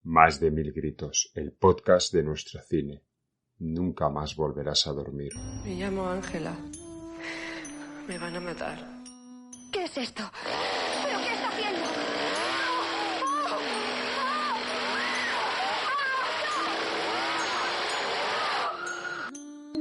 Más de 1000 gritos, el podcast de nuestro cine. Nunca más volverás a dormir. Me llamo Ángela. Me van a matar. ¿Qué es esto? ¿Pero qué está haciendo?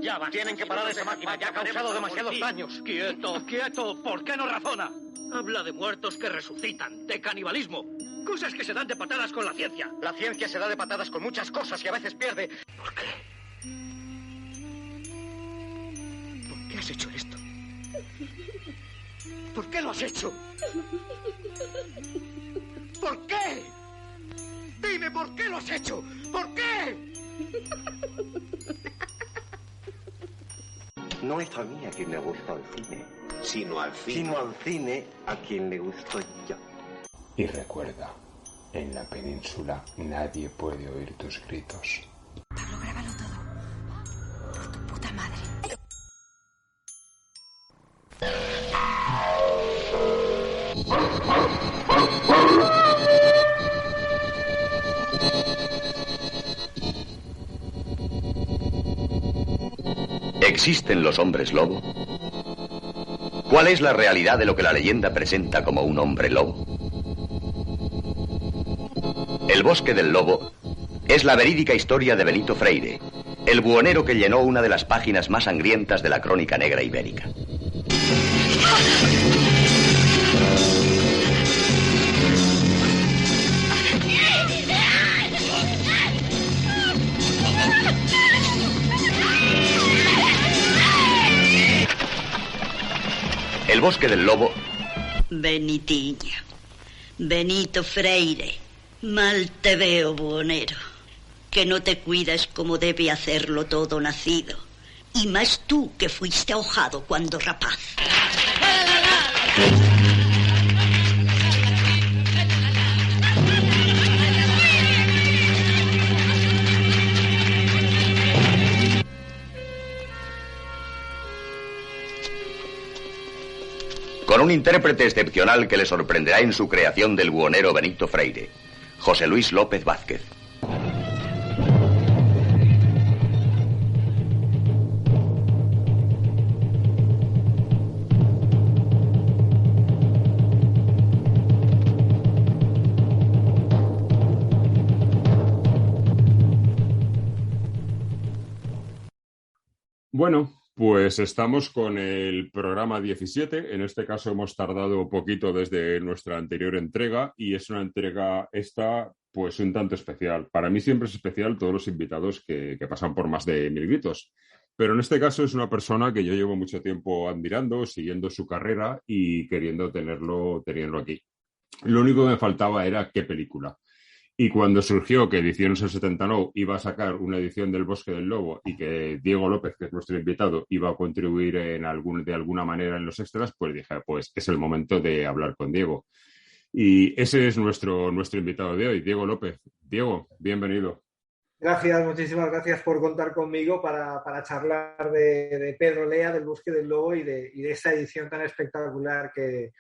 Ya va, tienen que parar esa máquina, ya ha causado demasiados daños. ¡Quieto, quieto! ¿Por qué no razona? Habla de muertos que resucitan, de canibalismo. Cosas que se dan de patadas con la ciencia. La ciencia se da de patadas con muchas cosas y a veces pierde. ¿Por qué? ¿Por qué has hecho esto? ¿Por qué lo has hecho? ¿Por qué? Dime, ¿por qué lo has hecho? ¿Por qué? No es a mí a quien le gusta el cine, sino al cine a quien le gusto yo. Y recuerda, en la península nadie puede oír tus gritos. Pablo, grábalo todo. Por tu puta madre. ¿Existen los hombres lobo? ¿Cuál es la realidad de lo que la leyenda presenta como un hombre lobo? El bosque del lobo es la verídica historia de Benito Freire, el buhonero que llenó una de las páginas más sangrientas de la crónica negra ibérica. El bosque del lobo. Benitiña, Benito Freire, mal te veo, buhonero, que no te cuidas como debe hacerlo todo nacido, y más tú que fuiste ahojado cuando rapaz. Con un intérprete excepcional que le sorprenderá en su creación del buhonero Benito Freire, José Luis López Vázquez. Bueno, pues estamos con el programa 17. En este caso hemos tardado poquito desde nuestra anterior entrega y es una entrega esta pues un tanto especial. Para mí siempre es especial todos los invitados que pasan por más de 1000 gritos. Pero en este caso es una persona que yo llevo mucho tiempo admirando, siguiendo su carrera y queriendo tenerlo aquí. Lo único que me faltaba era qué película. Y cuando surgió que Ediciones el 79 iba a sacar una edición del Bosque del Lobo y que Diego López, que es nuestro invitado, iba a contribuir de alguna manera en los extras, pues dije, pues es el momento de hablar con Diego. Y ese es nuestro invitado de hoy, Diego López. Diego, bienvenido. Gracias, muchísimas gracias por contar conmigo para charlar de Pedro Lea, del Bosque del Lobo y de esta edición tan espectacular que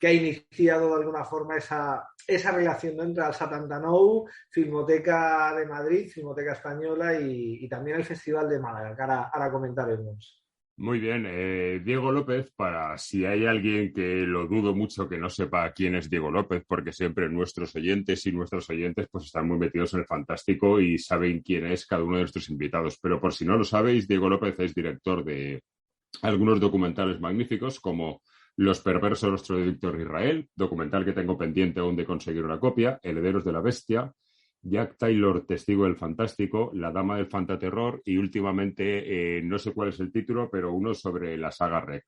ha iniciado de alguna forma esa relación entre el 79, Filmoteca de Madrid, Filmoteca Española y también el Festival de Málaga, que ahora comentaremos. Muy bien. Diego López, para si hay alguien que lo dudo mucho que no sepa quién es Diego López, porque siempre nuestros oyentes y nuestras oyentes pues están muy metidos en el fantástico y saben quién es cada uno de nuestros invitados. Pero por si no lo sabéis, Diego López es director de algunos documentales magníficos como Los perversos rostros de Víctor Israel, documental que tengo pendiente aún de conseguir una copia, Herederos de la Bestia, Jack Taylor, Testigo del Fantástico, La Dama del Fantaterror y últimamente, no sé cuál es el título, pero uno sobre la saga REC,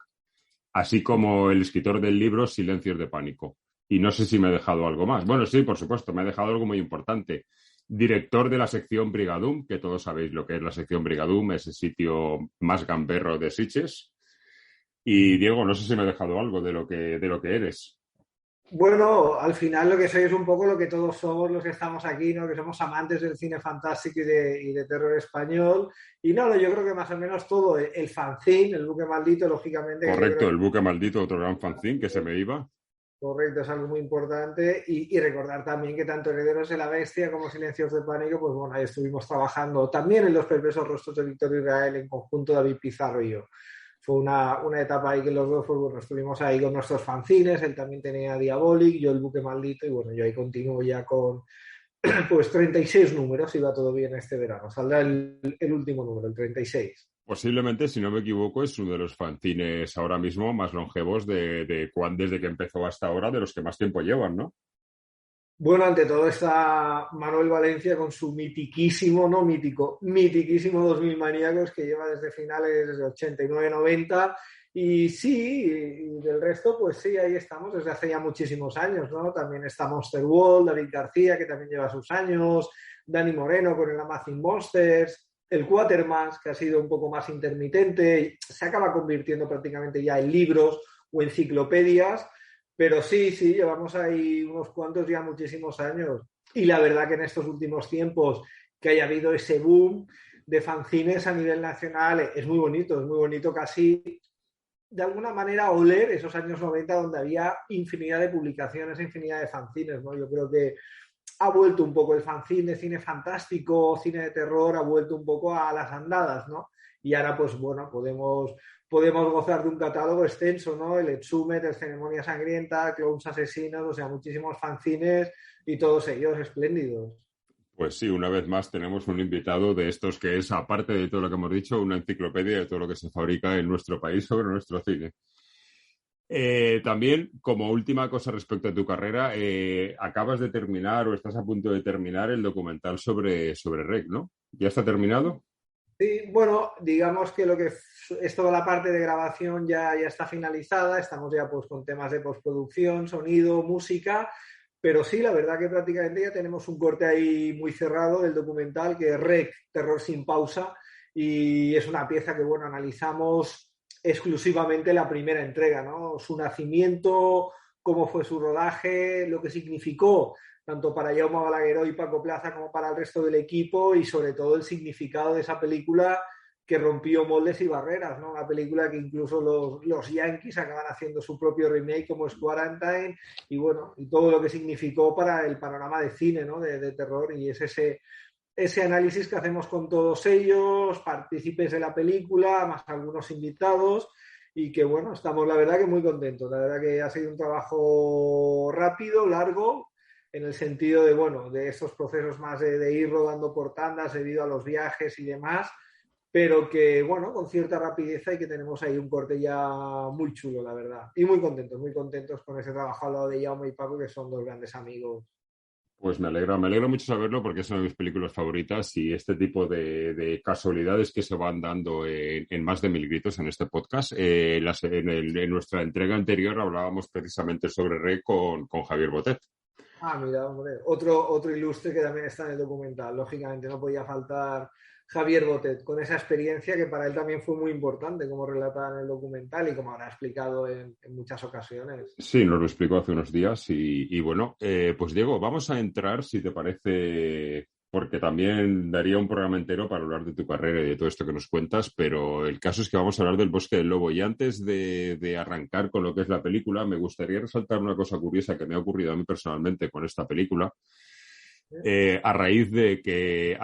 así como el escritor del libro Silencios de Pánico. Y no sé si me he dejado algo más. Bueno, sí, por supuesto, me he dejado algo muy importante. Director de la sección Brigadum, que todos sabéis lo que es la sección Brigadum, ese sitio más gamberro de Sitges. Y Diego, no sé si me he dejado algo de lo que eres. Bueno, al final lo que soy es un poco lo que todos somos los que estamos aquí, ¿no? Que somos amantes del cine fantástico y de terror español. Y no, yo creo que más o menos todo, el fanzine, el buque maldito, lógicamente. Correcto, el buque maldito, otro gran fanzine que se me iba. Correcto, es algo muy importante y recordar también que tanto Herederos de la Bestia como Silencios de Pánico, pues bueno, ahí estuvimos trabajando también en Los perversos rostros de Víctor Israel en conjunto, David Pizarro y yo. Fue una etapa ahí que los dos, pues bueno, estuvimos ahí con nuestros fanzines, él también tenía Diabolic, yo El buque maldito y bueno, yo ahí continúo ya con pues 36 números, iba todo bien este verano, saldrá el último número, el 36. Posiblemente, si no me equivoco, es uno de los fanzines ahora mismo más longevos desde que empezó hasta ahora, de los que más tiempo llevan, ¿no? Bueno, ante todo está Manuel Valencia con su mitiquísimo 2000 maníacos que lleva desde finales de 89-90 y sí, y del resto pues sí, ahí estamos desde hace ya muchísimos años, ¿no? También está Monster World, David García que también lleva sus años, Dani Moreno con el Amazing Monsters, el Quatermass, que ha sido un poco más intermitente, se acaba convirtiendo prácticamente ya en libros o enciclopedias, pero sí, llevamos ahí unos cuantos ya muchísimos años. Y la verdad que en estos últimos tiempos que haya habido ese boom de fanzines a nivel nacional es muy bonito casi de alguna manera oler esos años 90 donde había infinidad de publicaciones, infinidad de fanzines, ¿no? Yo creo que ha vuelto un poco el fanzine de cine fantástico, cine de terror, ha vuelto un poco a las andadas, ¿no? Y ahora, pues bueno, podemos gozar de un catálogo extenso, ¿no? El Exhumed, el Ceremonia Sangrienta, Clones Asesinos, o sea, muchísimos fanzines y todos ellos espléndidos. Pues sí, una vez más tenemos un invitado de estos que es, aparte de todo lo que hemos dicho, una enciclopedia de todo lo que se fabrica en nuestro país sobre nuestro cine. También, como última cosa respecto a tu carrera, acabas de terminar o estás a punto de terminar el documental sobre REC, ¿no? ¿Ya está terminado? Sí, bueno, digamos que lo que es toda la parte de grabación ya está finalizada, estamos ya pues con temas de postproducción, sonido, música, pero sí, la verdad que prácticamente ya tenemos un corte ahí muy cerrado del documental que es REC, Terror sin pausa, y es una pieza que, bueno, analizamos exclusivamente la primera entrega, ¿no? Su nacimiento, cómo fue su rodaje, lo que significó tanto para Jaume Balagueró y Paco Plaza como para el resto del equipo y sobre todo el significado de esa película que rompió moldes y barreras, ¿no? Una película que incluso los Yankees acaban haciendo su propio remake como es Quarantine y bueno, y todo lo que significó para el panorama de cine, ¿no? de terror y es ese análisis que hacemos con todos ellos, partícipes de la película, más algunos invitados y que bueno, estamos la verdad que muy contentos, la verdad que ha sido un trabajo rápido, largo, en el sentido de, bueno, de estos procesos más de ir rodando por tandas debido a los viajes y demás, pero que, bueno, con cierta rapidez y que tenemos ahí un corte ya muy chulo, la verdad. Y muy contentos con ese trabajo al lado de Jaume y Paco, que son dos grandes amigos. Pues me alegra mucho saberlo porque es una de mis películas favoritas y este tipo de casualidades que se van dando en Más de 1000 gritos en este podcast. En nuestra entrega anterior hablábamos precisamente sobre REC con Javier Botet. Ah, mira, hombre, otro ilustre que también está en el documental. Lógicamente no podía faltar Javier Botet, con esa experiencia que para él también fue muy importante, como relataba en el documental y como habrá explicado en muchas ocasiones. Sí, nos lo explicó hace unos días y bueno, pues Diego, vamos a entrar, si te parece, porque también daría un programa entero para hablar de tu carrera y de todo esto que nos cuentas, pero el caso es que vamos a hablar del Bosque del Lobo y antes de arrancar con lo que es la película, me gustaría resaltar una cosa curiosa que me ha ocurrido a mí personalmente con esta película. A raíz de que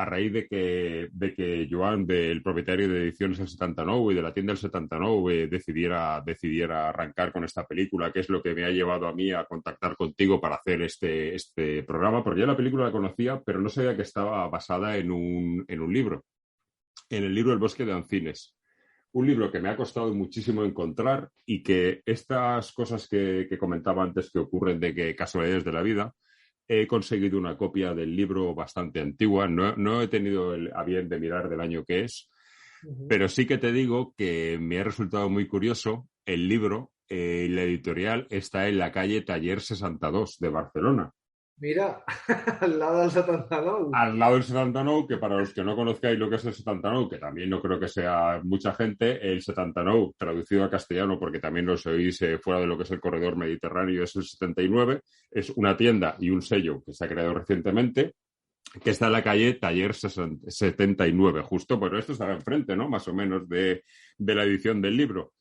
Joan, del propietario de Ediciones El 79 y de la tienda El 79, decidiera arrancar con esta película, que es lo que me ha llevado a mí a contactar contigo para hacer este programa, porque ya la película la conocía, pero no sabía que estaba basada en un libro, en el libro El Bosque de Ancines. Un libro que me ha costado muchísimo encontrar y que estas cosas que comentaba antes que ocurren de que casualidades de la vida, he conseguido una copia del libro bastante antigua, no he tenido a bien de mirar del año que es, pero sí que te digo que me ha resultado muy curioso el libro, la editorial está en la calle Taller 62 de Barcelona. Mira, al lado del 79. Al lado del 79, que para los que no conozcáis lo que es el 79, que también no creo que sea mucha gente, el 79, traducido a castellano, porque también lo oís fuera de lo que es el corredor mediterráneo, es el 79, es una tienda y un sello que se ha creado recientemente, que está en la calle Taller 79, justo, pero esto está enfrente, ¿no? Más o menos de la edición del libro.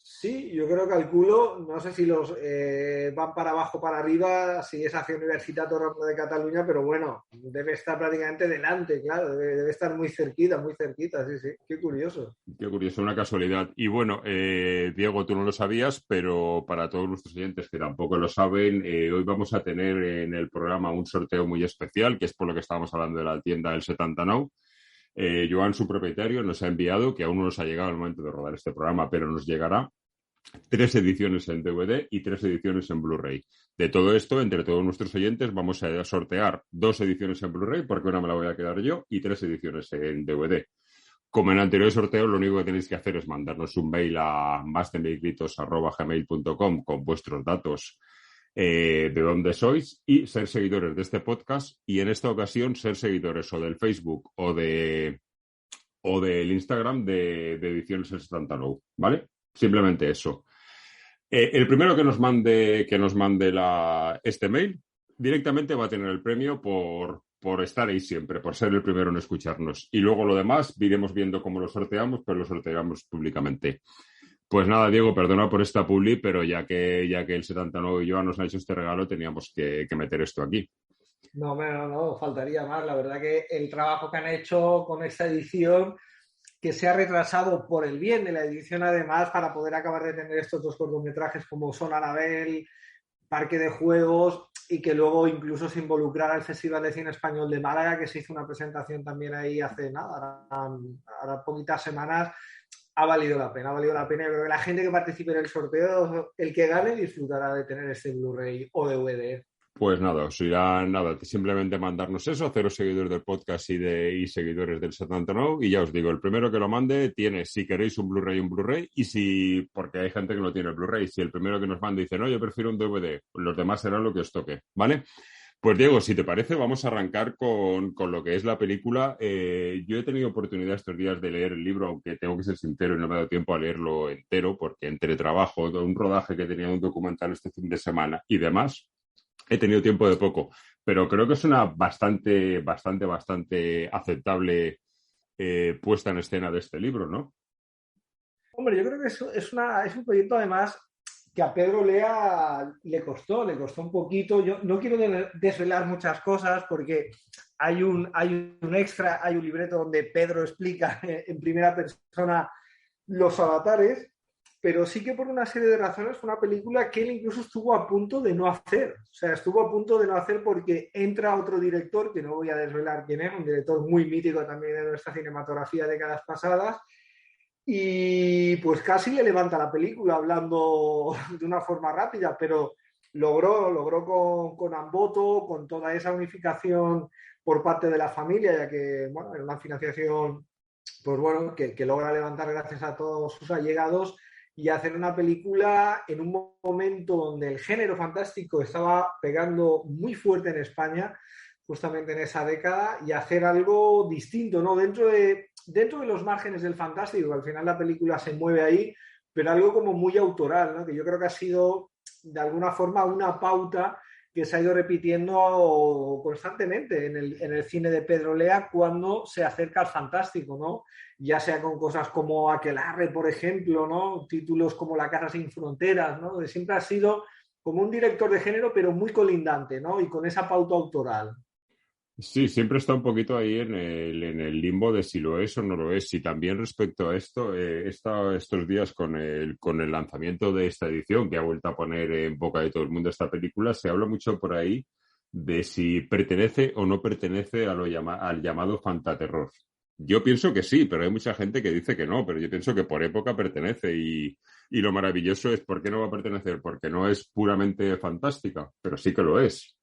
Sí, yo creo que calculo, no sé si los van para abajo, para arriba, si es hacia Universitat o Rambla de Cataluña, pero bueno, debe estar prácticamente delante, claro, debe estar muy cerquita, sí, qué curioso. Qué curioso, una casualidad. Y bueno, Diego, tú no lo sabías, pero para todos nuestros oyentes que tampoco lo saben, hoy vamos a tener en el programa un sorteo muy especial, que es por lo que estábamos hablando de la tienda El 79. Joan, su propietario, nos ha enviado, que aún no nos ha llegado al momento de rodar este programa, pero nos llegará 3 ediciones en DVD y 3 ediciones en Blu-ray. De todo esto, entre todos nuestros oyentes, vamos a sortear 2 ediciones en Blu-ray, porque una me la voy a quedar yo, y 3 ediciones en DVD. Como en el anterior sorteo, lo único que tenéis que hacer es mandarnos un mail a masdemeigritos@gmail.com con vuestros datos de dónde sois y ser seguidores de este podcast, y en esta ocasión ser seguidores o del Facebook o del Instagram de Ediciones El 79, ¿vale? Simplemente eso. El primero que nos mande este mail directamente va a tener el premio por estar ahí siempre, por ser el primero en escucharnos. Y luego lo demás iremos viendo cómo lo sorteamos, pero lo sorteamos públicamente. Pues nada, Diego, perdona por esta publi, pero ya que el 79 y Joan nos ha hecho este regalo, teníamos que meter esto aquí. No, faltaría más. La verdad que el trabajo que han hecho con esta edición, que se ha retrasado por el bien de la edición, además, para poder acabar de tener estos 2 cortometrajes como son Anabel, Parque de Juegos, y que luego incluso se involucrara el Festival de Cine Español de Málaga, que se hizo una presentación también ahí hace nada, ahora poquitas semanas. Ha valido la pena. Yo creo que la gente que participe en el sorteo, el que gane, disfrutará de tener este Blu-ray o DVD. Pues nada, os irá simplemente mandarnos eso, haceros seguidores del podcast y seguidores del 79, y ya os digo, el primero que lo mande tiene, si queréis un Blu-ray, y porque hay gente que no tiene el Blu-ray, si el primero que nos mande dice, no, yo prefiero un DVD, los demás serán lo que os toque, ¿vale? Pues Diego, si te parece, vamos a arrancar con lo que es la película. Yo he tenido oportunidad estos días de leer el libro, aunque tengo que ser sincero y no me ha dado tiempo a leerlo entero, porque entre trabajo, un rodaje que tenía un documental este fin de semana y demás, he tenido tiempo de poco. Pero creo que es una bastante aceptable puesta en escena de este libro, ¿no? Hombre, yo creo que es un proyecto, además, que a Pedro Lea le costó un poquito. Yo no quiero desvelar muchas cosas porque hay un extra, hay un libreto donde Pedro explica en primera persona los avatares, pero sí que por una serie de razones fue una película que él incluso estuvo a punto de no hacer. O sea, estuvo a punto de no hacer porque entra otro director, que no voy a desvelar quién es, un director muy mítico también de nuestra cinematografía de décadas pasadas, y pues casi le levanta la película hablando de una forma rápida, pero logró con Amboto, con toda esa unificación por parte de la familia, ya que, bueno, era una financiación, pues bueno, que logra levantar gracias a todos sus allegados, y hacer una película en un momento donde el género fantástico estaba pegando muy fuerte en España, justamente en esa década, y hacer algo distinto, ¿no? Dentro de los márgenes del fantástico, al final la película se mueve ahí, pero algo como muy autoral, ¿no? Que yo creo que ha sido de alguna forma una pauta que se ha ido repitiendo constantemente en el cine de Pedro Lea cuando se acerca al fantástico, ¿no? Ya sea con cosas como Aquelarre, por ejemplo, ¿no? Títulos como La casa sin fronteras, ¿no? Donde siempre ha sido como un director de género, pero muy colindante, ¿no? Y con esa pauta autoral. Sí, siempre está un poquito ahí en el limbo de si lo es o no lo es. Y también respecto a esto, he estado estos días con el lanzamiento de esta edición, que ha vuelto a poner en boca de todo el mundo esta película. Se habla mucho por ahí de si pertenece o no pertenece al llamado fantaterror. Yo pienso que sí, pero hay mucha gente que dice que no, pero yo pienso que por época pertenece, y lo maravilloso es ¿por qué no va a pertenecer? Porque no es puramente fantástica, pero sí que lo es.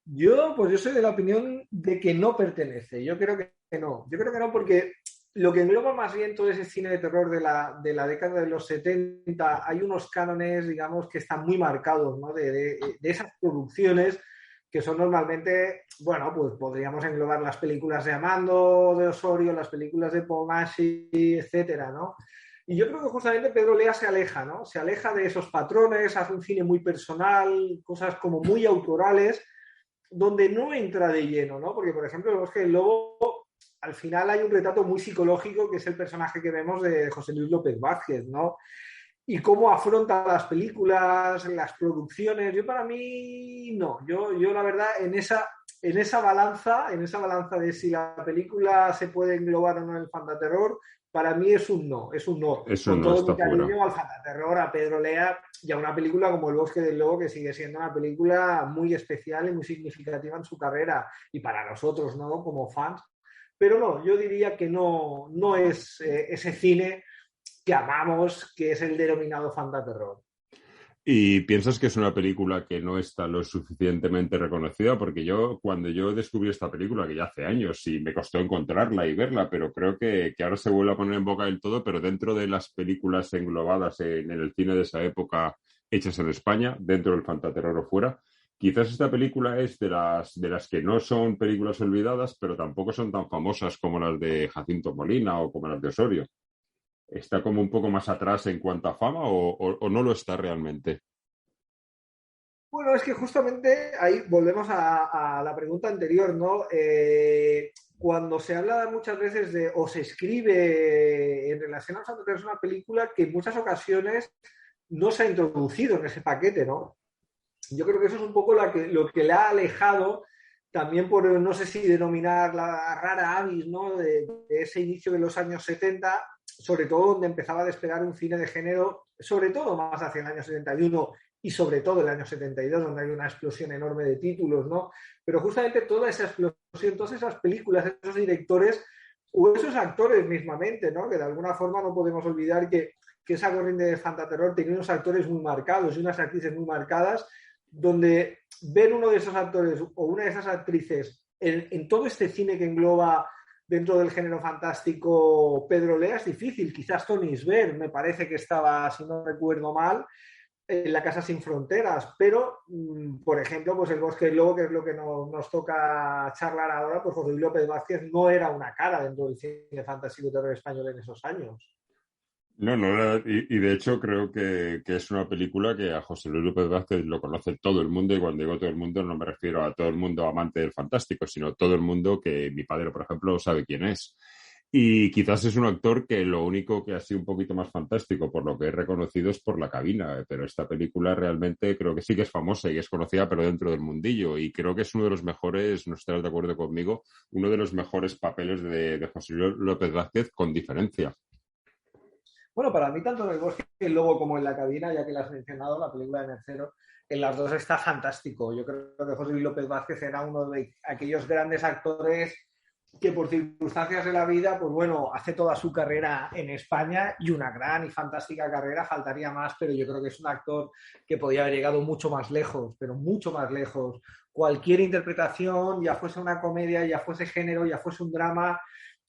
Yo soy de la opinión de que no pertenece. Yo creo que no. Yo creo que no, porque lo que engloba más bien todo ese cine de terror de la década de los 70, hay unos cánones, digamos, que están muy marcados, ¿no? De esas producciones que son normalmente, bueno, pues podríamos englobar las películas de Amando, de Osorio, las películas de Pomasi, etcétera, ¿no? Y yo creo que justamente Pedro Lea se aleja, ¿no? Se aleja de esos patrones, hace un cine muy personal, cosas como muy autorales, donde no entra de lleno, ¿no? Porque, por ejemplo, vemos que el lobo, al final hay un retrato muy psicológico, que es el personaje que vemos de José Luis López Vázquez, ¿no? y cómo afronta las películas, las producciones. Yo para mí no, yo la verdad en esa balanza de si la película se puede englobar o no en el fantaterror, para mí es un no. Eso Con no todo está mi cariño fuera. al fantaterror, a Pedro Lea y a una película como El Bosque del Lobo, que sigue siendo una película muy especial y muy significativa en su carrera y para nosotros, ¿no? Como fans. Pero no, yo diría que no es ese cine que amamos, que es el denominado fantaterror. ¿Y piensas que es una película que no está lo suficientemente reconocida? Porque cuando yo descubrí esta película, que ya hace años, y me costó encontrarla y verla, pero creo que ahora se vuelve a poner en boca del todo, pero dentro de las películas englobadas en el cine de esa época, hechas en España, dentro del fantaterror o fuera, quizás esta película es de las que no son películas olvidadas, pero tampoco son tan famosas como las de Jacinto Molina o como las de Osorio. ¿Está como un poco más atrás en cuanto a fama o no lo está realmente? Bueno, es que justamente ahí volvemos a la pregunta anterior, ¿no? Cuando se habla muchas veces o se escribe en relación a Santo, que es una película que en muchas ocasiones no se ha introducido en ese paquete, ¿no? Yo creo que eso es un poco lo que le ha alejado también por, no sé si denominar la rara avis, ¿no? De ese inicio de los años 70, sobre todo donde empezaba a despegar un cine de género, sobre todo más hacia el año 71 y sobre todo el año 72, donde hay una explosión enorme de títulos, ¿no? Pero justamente toda esa explosión, todas esas películas, esos directores o esos actores mismamente, ¿no? Que de alguna forma no podemos olvidar que esa corriente de fantaterror tenía unos actores muy marcados y unas actrices muy marcadas, donde ver uno de esos actores o una de esas actrices en todo este cine que engloba dentro del género fantástico Pedro Lea es difícil. Quizás Tony Isbert me parece que estaba, si no recuerdo mal, en La Casa Sin Fronteras, pero por ejemplo, pues El Bosque del Lobo, que es lo que nos toca charlar ahora, pues José Luis López Vázquez no era una cara dentro del cine fantástico y terror español en esos años. No, y de hecho creo que es una película que a José Luis López Vázquez lo conoce todo el mundo, y cuando digo todo el mundo no me refiero a todo el mundo amante del fantástico, sino todo el mundo que mi padre, por ejemplo, sabe quién es. Y quizás es un actor que lo único que ha sido un poquito más fantástico por lo que he reconocido es por La Cabina, pero esta película realmente creo que sí que es famosa y es conocida, pero dentro del mundillo, y creo que es uno de los mejores, no estarás de acuerdo conmigo, uno de los mejores papeles de José Luis López Vázquez con diferencia. Bueno, para mí tanto en El Bosque del Lobo como en La Cabina, ya que la has mencionado, la película de Mercero, en las dos está fantástico. Yo creo que José Luis López Vázquez era uno de aquellos grandes actores que por circunstancias de la vida, pues bueno, hace toda su carrera en España y una gran y fantástica carrera, faltaría más, pero yo creo que es un actor que podía haber llegado mucho más lejos, pero mucho más lejos. Cualquier interpretación, ya fuese una comedia, ya fuese género, ya fuese un drama,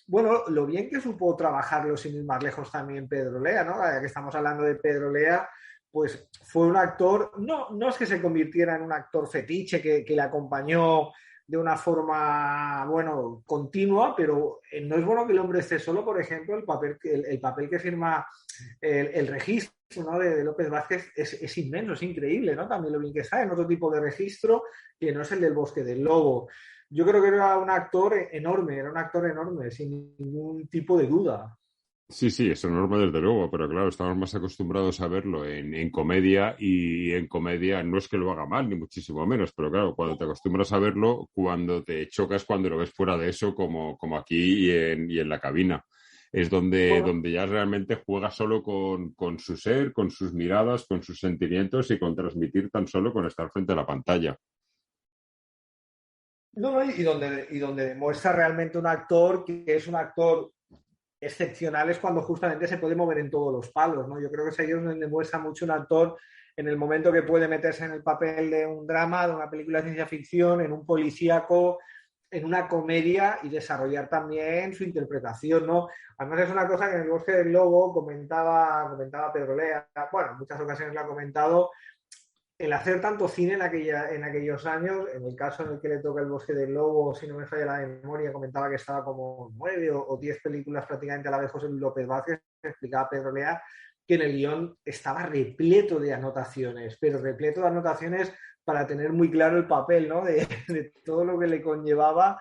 bueno, lo bien que supo trabajarlo sin ir más lejos también Pedro Lea, ¿no? Ya que estamos hablando de Pedro Lea, pues fue un actor, no es que se convirtiera en un actor fetiche que le acompañó de una forma, bueno, continua, pero no es bueno que el hombre esté solo. Por ejemplo, el papel que firma el registro, ¿no? de López Vázquez es inmenso, es increíble, ¿no? También lo bien que está en otro tipo de registro que no es el del Bosque del Lobo. Yo creo que era un actor enorme, sin ningún tipo de duda. Sí, es enorme desde luego, pero claro, estamos más acostumbrados a verlo en comedia, y en comedia no es que lo haga mal, ni muchísimo menos, pero claro, cuando te acostumbras a verlo, cuando te chocas cuando lo ves fuera de eso, como aquí y en La Cabina. Es donde ya realmente juega solo con su ser, con sus miradas, con sus sentimientos y con transmitir tan solo con estar frente a la pantalla. No, y donde demuestra realmente un actor que es un actor excepcional es cuando justamente se puede mover en todos los palos, ¿no? Yo creo que es ahí donde demuestra mucho un actor en el momento que puede meterse en el papel de un drama, de una película de ciencia ficción, en un policíaco, en una comedia y desarrollar también su interpretación, ¿no? Además es una cosa que en El Bosque del Lobo comentaba Pedro Lea, bueno, en muchas ocasiones lo ha comentado, el hacer tanto cine en aquellos años, en el caso en el que le toca El Bosque del Lobo, si no me falla la memoria, comentaba que estaba como 9 o 10 películas prácticamente a la vez José Luis López Vázquez, explicaba Pedro Lea, que en el guión estaba repleto de anotaciones, pero repleto de anotaciones para tener muy claro el papel, ¿no? de todo lo que le conllevaba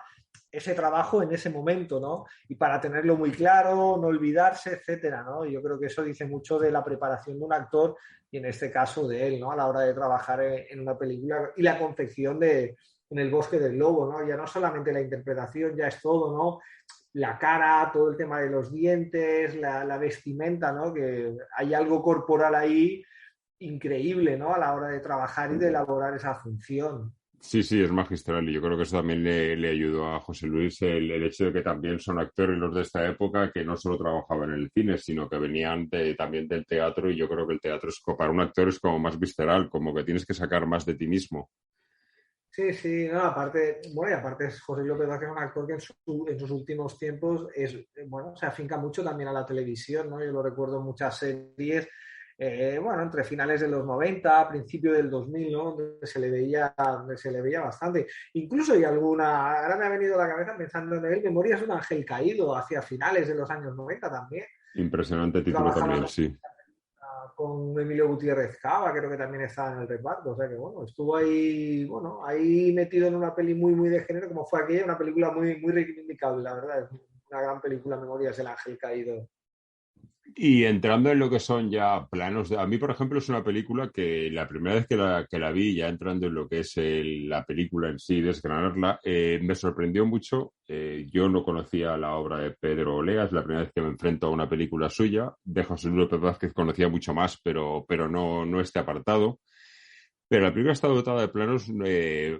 ese trabajo en ese momento, ¿no? Y para tenerlo muy claro, no olvidarse, etcétera, ¿no? Yo creo que eso dice mucho de la preparación de un actor y en este caso de él, ¿no? A la hora de trabajar en una película y la confección en El bosque del lobo, ¿no? Ya no solamente la interpretación, ya es todo, ¿no? La cara, todo el tema de los dientes, la vestimenta, ¿no? Que hay algo corporal ahí increíble, ¿no? A la hora de trabajar y de elaborar esa función. Sí, sí, es magistral y yo creo que eso también le ayudó a José Luis el hecho de que también son actores los de esta época que no solo trabajaban en el cine, sino que venían también del teatro y yo creo que el teatro para un actor es como más visceral, como que tienes que sacar más de ti mismo. Sí, sí, no, aparte, bueno, y aparte José López Vázquez es un actor que en sus últimos tiempos bueno, se afinca mucho también a la televisión, ¿no? Yo lo recuerdo en muchas series, bueno, entre finales de los 90, principio del 2000, ¿no? Donde se le veía bastante. Incluso hay ahora me ha venido a la cabeza pensando en él, Memorias de un ángel caído, hacia finales de los años 90 también. Impresionante título también, sí. Con Emilio Gutiérrez Cava, creo que también estaba en el reparto, o sea que bueno, estuvo ahí, bueno, ahí metido en una peli muy, muy de género, como fue aquella, una película muy, muy reivindicable, la verdad, es una gran película, Memorias del ángel caído. Y entrando en lo que son ya planos, a mí, por ejemplo, es una película que la primera vez que la vi, ya entrando en lo que es la película en sí, desgranarla, me sorprendió mucho. Yo no conocía la obra de Pedro Olea, es la primera vez que me enfrento a una película suya. De José Luis López Vázquez conocía mucho más, pero no este apartado. Pero la película está dotada de planos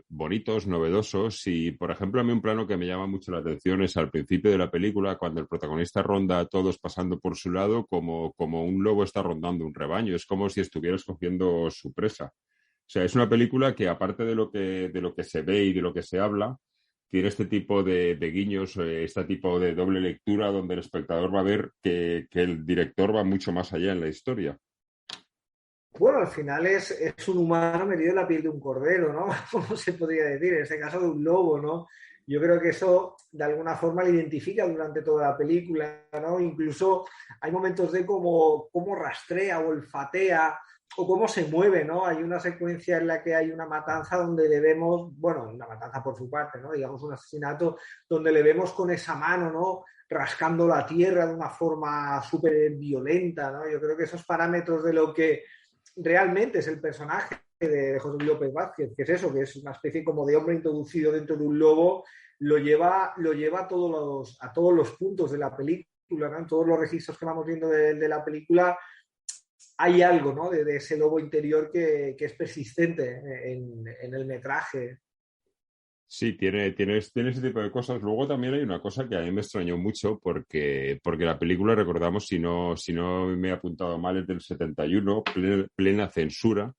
bonitos, novedosos y, por ejemplo, a mí un plano que me llama mucho la atención es al principio de la película cuando el protagonista ronda a todos pasando por su lado como un lobo está rondando un rebaño. Es como si estuviera escogiendo su presa. O sea, es una película que, aparte de lo que se ve y de lo que se habla, tiene este tipo de guiños, este tipo de doble lectura donde el espectador va a ver que el director va mucho más allá en la historia. Bueno, al final es un humano metido en la piel de un cordero, ¿no? Como se podría decir, en este caso de un lobo, ¿no? Yo creo que eso de alguna forma lo identifica durante toda la película, ¿no? Incluso hay momentos de cómo rastrea o olfatea o cómo se mueve, ¿no? Hay una secuencia en la que hay una matanza donde le vemos, bueno, una matanza por su parte, ¿no? Digamos un asesinato donde le vemos con esa mano, ¿no? Rascando la tierra de una forma súper violenta, ¿no? Yo creo que esos parámetros de lo que realmente es el personaje de José Luis López Vázquez, que es eso, que es una especie como de hombre introducido dentro de un lobo, lo lleva a todos los puntos de la película, ¿no? En todos los registros que vamos viendo de la película hay algo, ¿no? de ese lobo interior que es persistente en el metraje. Sí, tiene ese tipo de cosas. Luego también hay una cosa que a mí me extrañó mucho porque la película, recordamos, si no me he apuntado mal, es del 71, plena censura.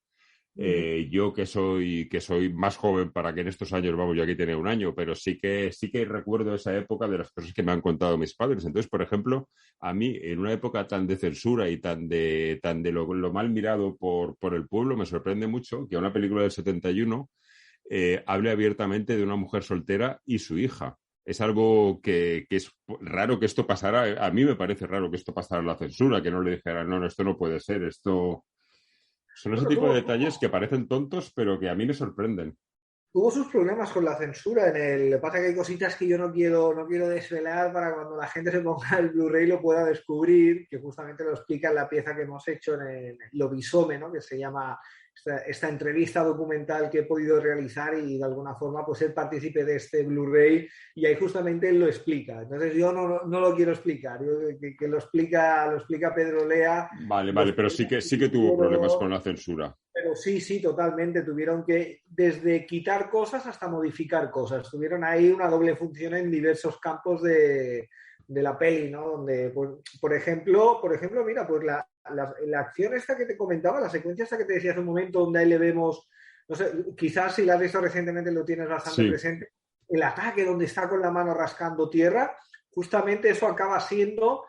Yo que soy más joven para que en estos años, vamos, yo aquí tenía un año, pero sí que recuerdo esa época de las cosas que me han contado mis padres. Entonces, por ejemplo, a mí, en una época tan de censura y tan de lo mal mirado por el pueblo, me sorprende mucho que una película del 71 hable abiertamente de una mujer soltera y su hija. Es algo que es raro que esto pasara. A mí me parece raro que esto pasara en la censura, que no le dijeran, no, esto no puede ser, esto... Son ese tipo de detalles que parecen tontos, pero que a mí me sorprenden. Tuvo sus problemas con la censura Lo que pasa es que hay cositas que yo no quiero desvelar para cuando la gente se ponga el Blu-ray lo pueda descubrir, que justamente lo explica en la pieza que hemos hecho en Lobisome, ¿no? Que se llama esta entrevista documental que he podido realizar y de alguna forma pues ser partícipe de este Blu-ray y ahí justamente él lo explica. Entonces yo no lo quiero explicar, que lo explica Pedro Lea. Vale, pero sí que tuvo problemas con la censura. Pero sí, totalmente. Tuvieron que desde quitar cosas hasta modificar cosas. Tuvieron ahí una doble función en diversos campos de la peli, ¿no? Donde, pues, por ejemplo, mira, pues la acción esta que te comentaba, la secuencia esta que te decía hace un momento, donde ahí le vemos, no sé, quizás si la has visto recientemente lo tienes bastante presente, el ataque donde está con la mano rascando tierra, justamente eso acaba siendo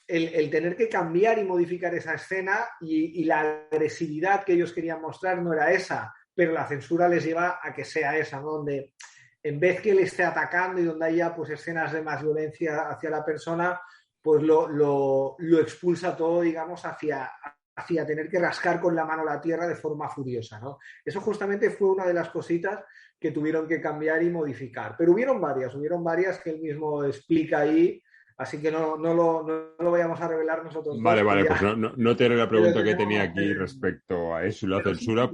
el tener que cambiar y modificar esa escena y la agresividad que ellos querían mostrar no era esa, pero la censura les lleva a que sea esa, ¿no? Donde en vez que él esté atacando y donde haya pues escenas de más violencia hacia la persona, pues lo expulsa todo, digamos, hacia hacía tener que rascar con la mano la tierra de forma furiosa, ¿no? Eso justamente fue una de las cositas que tuvieron que cambiar y modificar. Pero hubieron varias que él mismo explica ahí, así que no lo vayamos a revelar nosotros. Vale, pues ya... no te haré la pregunta que tenía aquí respecto a eso y la censura,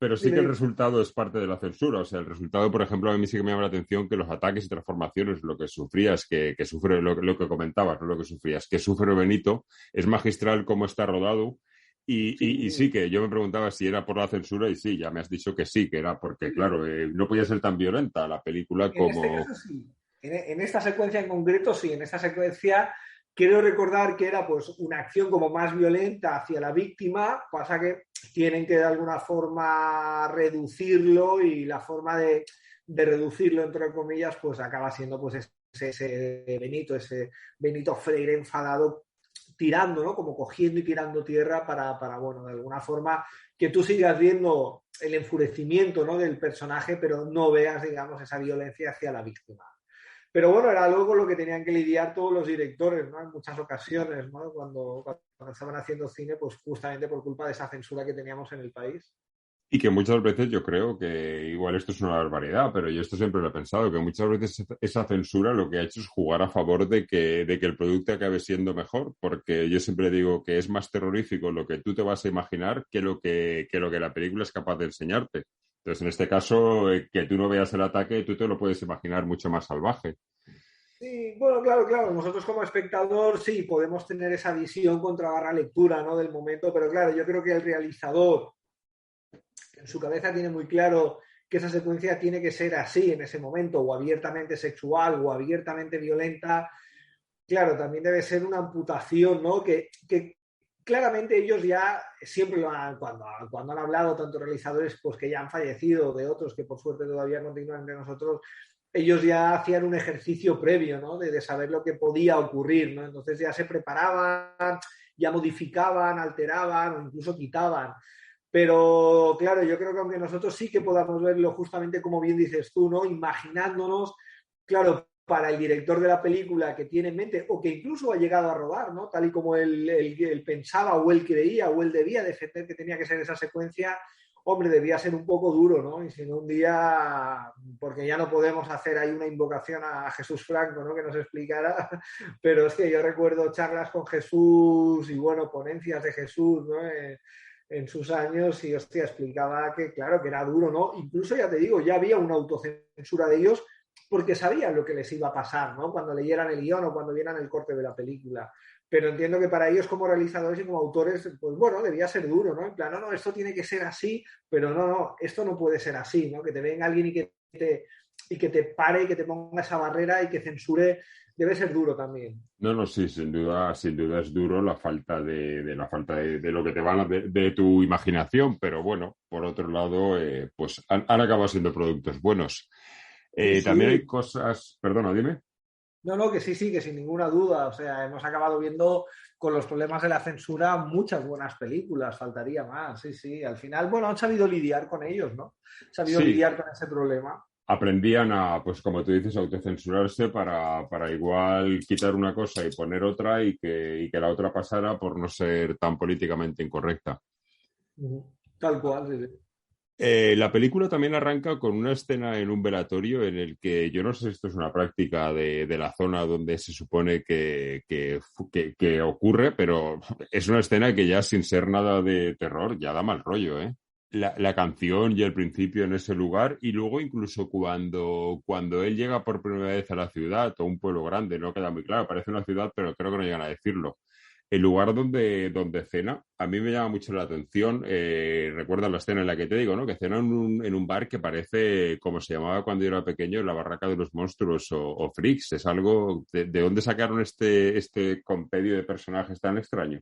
pero sí que el resultado es parte de la censura. O sea, el resultado, por ejemplo, a mí sí que me llama la atención que los ataques y transformaciones, lo que sufrías, que sufre lo que comentabas, no lo que sufrías, que sufre Benito, es magistral cómo está rodado. Y sí, que yo me preguntaba si era por la censura y sí, ya me has dicho que sí, que era porque, claro, no podía ser tan violenta la película como... En este caso, sí. En esta secuencia en concreto, sí, en esta secuencia quiero recordar que era pues una acción como más violenta hacia la víctima, pasa que tienen que de alguna forma reducirlo y la forma de reducirlo, entre comillas, pues acaba siendo pues ese Benito Freire enfadado tirando, ¿no? Como cogiendo y tirando tierra para bueno, de alguna forma que tú sigas viendo el enfurecimiento, ¿no? del personaje, pero no veas, digamos, esa violencia hacia la víctima. Pero bueno, era luego lo que tenían que lidiar todos los directores, ¿no? En muchas ocasiones, ¿no? Cuando estaban haciendo cine, pues justamente por culpa de esa censura que teníamos en el país. Y que muchas veces yo creo que igual esto es una barbaridad, pero yo esto siempre lo he pensado, que muchas veces esa censura lo que ha hecho es jugar a favor de que el producto acabe siendo mejor, porque yo siempre digo que es más terrorífico lo que tú te vas a imaginar que lo que la película es capaz de enseñarte. Entonces, en este caso, que tú no veas el ataque, tú te lo puedes imaginar mucho más salvaje. Sí, bueno, claro. Nosotros como espectador sí podemos tener esa visión contra barra lectura, ¿no? del momento, pero claro, yo creo que el realizador en su cabeza tiene muy claro que esa secuencia tiene que ser así en ese momento, o abiertamente sexual o abiertamente violenta. Claro, también debe ser una amputación, ¿no? Que claramente ellos ya siempre cuando han hablado tantos realizadores pues que ya han fallecido, de otros que por suerte todavía continúan entre nosotros, ellos ya hacían un ejercicio previo, ¿no? de saber lo que podía ocurrir, ¿no? Entonces ya se preparaban, ya modificaban, alteraban o incluso quitaban. Pero claro, yo creo que aunque nosotros sí que podamos verlo justamente como bien dices tú, ¿no? Imaginándonos, claro, para el director de la película que tiene en mente o que incluso ha llegado a rodar, ¿no? Tal y como él pensaba o él creía o él debía defender que tenía que ser esa secuencia, hombre, debía ser un poco duro, ¿no? Y si no un día, porque ya no podemos hacer ahí una invocación a Jesús Franco, ¿no? Que nos explicara, pero es que yo recuerdo charlas con Jesús y, bueno, ponencias de Jesús, ¿no? En sus años y, hostia, explicaba que, claro, que era duro, ¿no? Incluso, ya te digo, ya había una autocensura de ellos porque sabían lo que les iba a pasar, ¿no? Cuando leyeran el guión o cuando vieran el corte de la película. Pero entiendo que para ellos como realizadores y como autores, pues bueno, debía ser duro, ¿no? En plan, no, esto tiene que ser así, pero no, esto no puede ser así, ¿no? Que te venga alguien y que te pare y que te ponga esa barrera y que censure, debe ser duro también. No, sí, sin duda es duro la falta de lo que te van de tu imaginación, pero bueno, por otro lado, pues han acabado siendo productos buenos. Sí. También hay cosas, perdona, dime. No, que sí, que sin ninguna duda. O sea, hemos acabado viendo con los problemas de la censura muchas buenas películas, faltaría más, sí. Al final, bueno, han sabido lidiar con ellos, ¿no? Han sabido lidiar con ese problema. Aprendían a, pues como tú dices, autocensurarse para igual quitar una cosa y poner otra y que la otra pasara por no ser tan políticamente incorrecta. Tal cual, sí. La película también arranca con una escena en un velatorio en el que yo no sé si esto es una práctica de la zona donde se supone que ocurre, pero es una escena que ya sin ser nada de terror ya da mal rollo, ¿eh? La canción y el principio en ese lugar y luego incluso cuando él llega por primera vez a la ciudad o un pueblo grande, no queda muy claro, parece una ciudad, pero creo que no llegan a decirlo. El lugar donde cena, a mí me llama mucho la atención. Recuerda la escena en la que te digo, ¿no? Que cena en un bar que parece como se llamaba cuando yo era pequeño, la Barraca de los Monstruos o Freaks. Es algo... ¿De dónde sacaron este compendio de personajes tan extraño?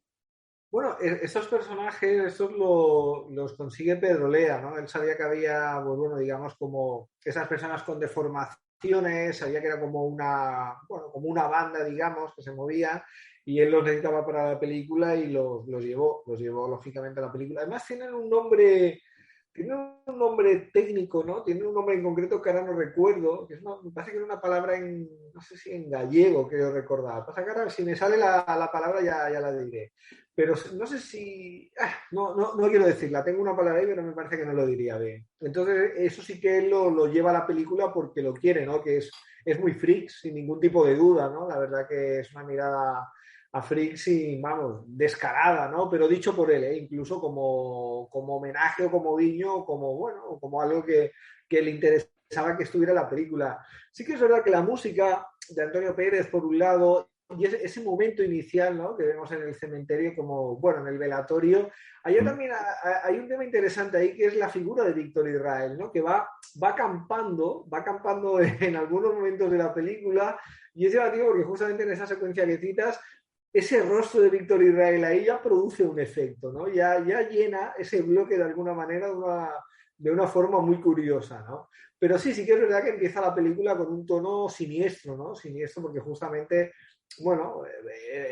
Bueno, esos personajes, estos los consigue Pedro Lea, ¿no? Él sabía que había, pues bueno, digamos, como esas personas con deformaciones, sabía que era como una banda, digamos, que se movía. Y él los necesitaba para la película y los llevó lógicamente a la película. Además tienen un nombre tiene un nombre técnico, ¿no? Tiene un nombre en concreto que ahora no recuerdo, me parece que era una palabra no sé si en gallego, creo recordar. Pasa que ahora si me sale la palabra ya la diré. Pero no sé si... no quiero decirla, tengo una palabra ahí, pero me parece que no lo diría bien. Entonces, eso sí que él lo lleva a la película porque lo quiere, ¿no? Que es muy freak, sin ningún tipo de duda, ¿no? La verdad que es una mirada a freaks y, vamos, descarada, ¿no? Pero dicho por él, incluso como homenaje o como guiño, o como algo que le interesaba que estuviera en la película. Sí que es verdad que la música de Antonio Pérez, por un lado, y ese momento inicial, ¿no? Que vemos en el cementerio, en el velatorio, ahí también hay un tema interesante ahí que es la figura de Víctor Israel, ¿no? Que va acampando en algunos momentos de la película, y es llamativo porque justamente en esa secuencia que citas, ese rostro de Víctor Israel ahí ya produce un efecto, ¿no? Ya llena ese bloque de alguna manera de una forma muy curiosa, ¿no? Pero sí que es verdad que empieza la película con un tono siniestro, ¿no? Siniestro porque justamente,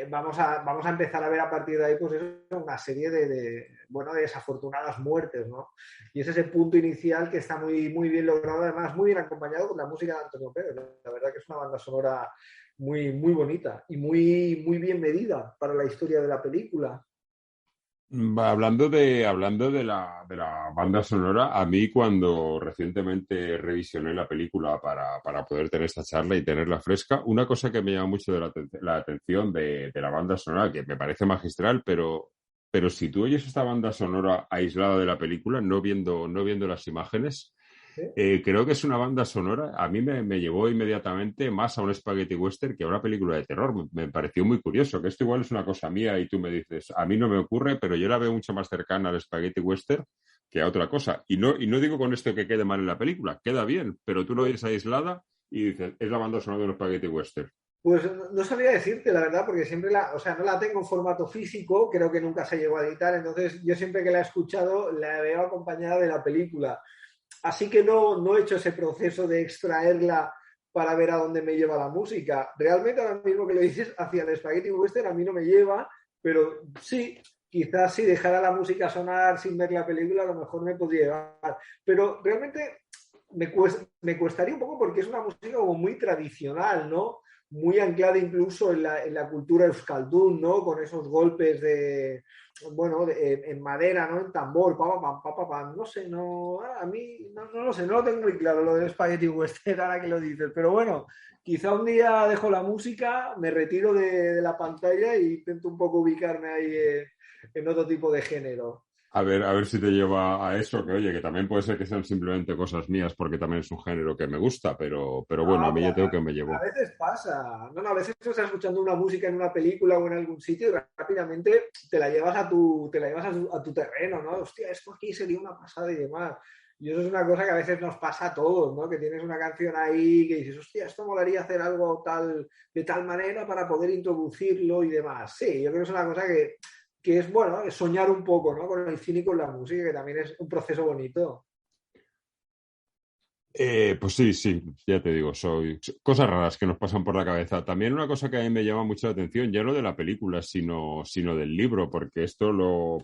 vamos a empezar a ver a partir de ahí, pues una serie de desafortunadas muertes, ¿no? Y es ese punto inicial que está muy, muy bien logrado, además muy bien acompañado con la música de Antonio Pérez, ¿no? La verdad que es una banda sonora muy, muy bonita y muy, muy bien medida para la historia de la película. Hablando de la banda sonora, a mí cuando recientemente revisioné la película para poder tener esta charla y tenerla fresca, una cosa que me llama mucho la atención de la banda sonora, que me parece magistral, pero si tú oyes esta banda sonora aislada de la película, no viendo las imágenes, creo que es una banda sonora. A mí me llevó inmediatamente más a un spaghetti western que a una película de terror. Me pareció muy curioso, que esto igual es una cosa mía y tú me dices, a mí no me ocurre, pero yo la veo mucho más cercana al spaghetti western que a otra cosa. Y no digo con esto que quede mal en la película, queda bien, pero tú lo oyes aislada y dices, es la banda sonora de un spaghetti western. Pues no sabría decirte, la verdad, porque siempre no la tengo en formato físico, creo que nunca se llegó a editar, entonces yo siempre que la he escuchado la veo acompañada de la película. Así que no he hecho ese proceso de extraerla para ver a dónde me lleva la música. Realmente ahora mismo que lo dices, hacia el spaghetti western a mí no me lleva, pero sí, quizás si dejara la música sonar sin ver la película a lo mejor me podría llevar. Pero realmente me cuestaría un poco porque es una música como muy tradicional, ¿no? Muy anclada incluso en la cultura euskaldun, ¿no? Con esos golpes en madera, ¿no? En tambor, no sé, a mí no lo sé, no lo tengo muy claro lo del spaghetti western ahora que lo dices, pero bueno, quizá un día dejo la música, me retiro de la pantalla e intento un poco ubicarme ahí en otro tipo de género. A ver si te lleva a eso, que oye, que también puede ser que sean simplemente cosas mías porque también es un género que me gusta, pero bueno, a mí ya tengo que me llevó. A veces pasa, a veces estás escuchando una música en una película o en algún sitio y rápidamente te la llevas a tu terreno, ¿no? Hostia, esto aquí sería una pasada y demás. Y eso es una cosa que a veces nos pasa a todos, ¿no? Que tienes una canción ahí que dices, hostia, esto molaría hacer algo de tal manera para poder introducirlo y demás. Sí, yo creo que es una cosa que es es soñar un poco, ¿no? Con el cine y con la música, que también es un proceso bonito. Pues sí, ya te digo, cosas raras que nos pasan por la cabeza. También una cosa que a mí me llama mucho la atención, ya no de la película, sino del libro, porque esto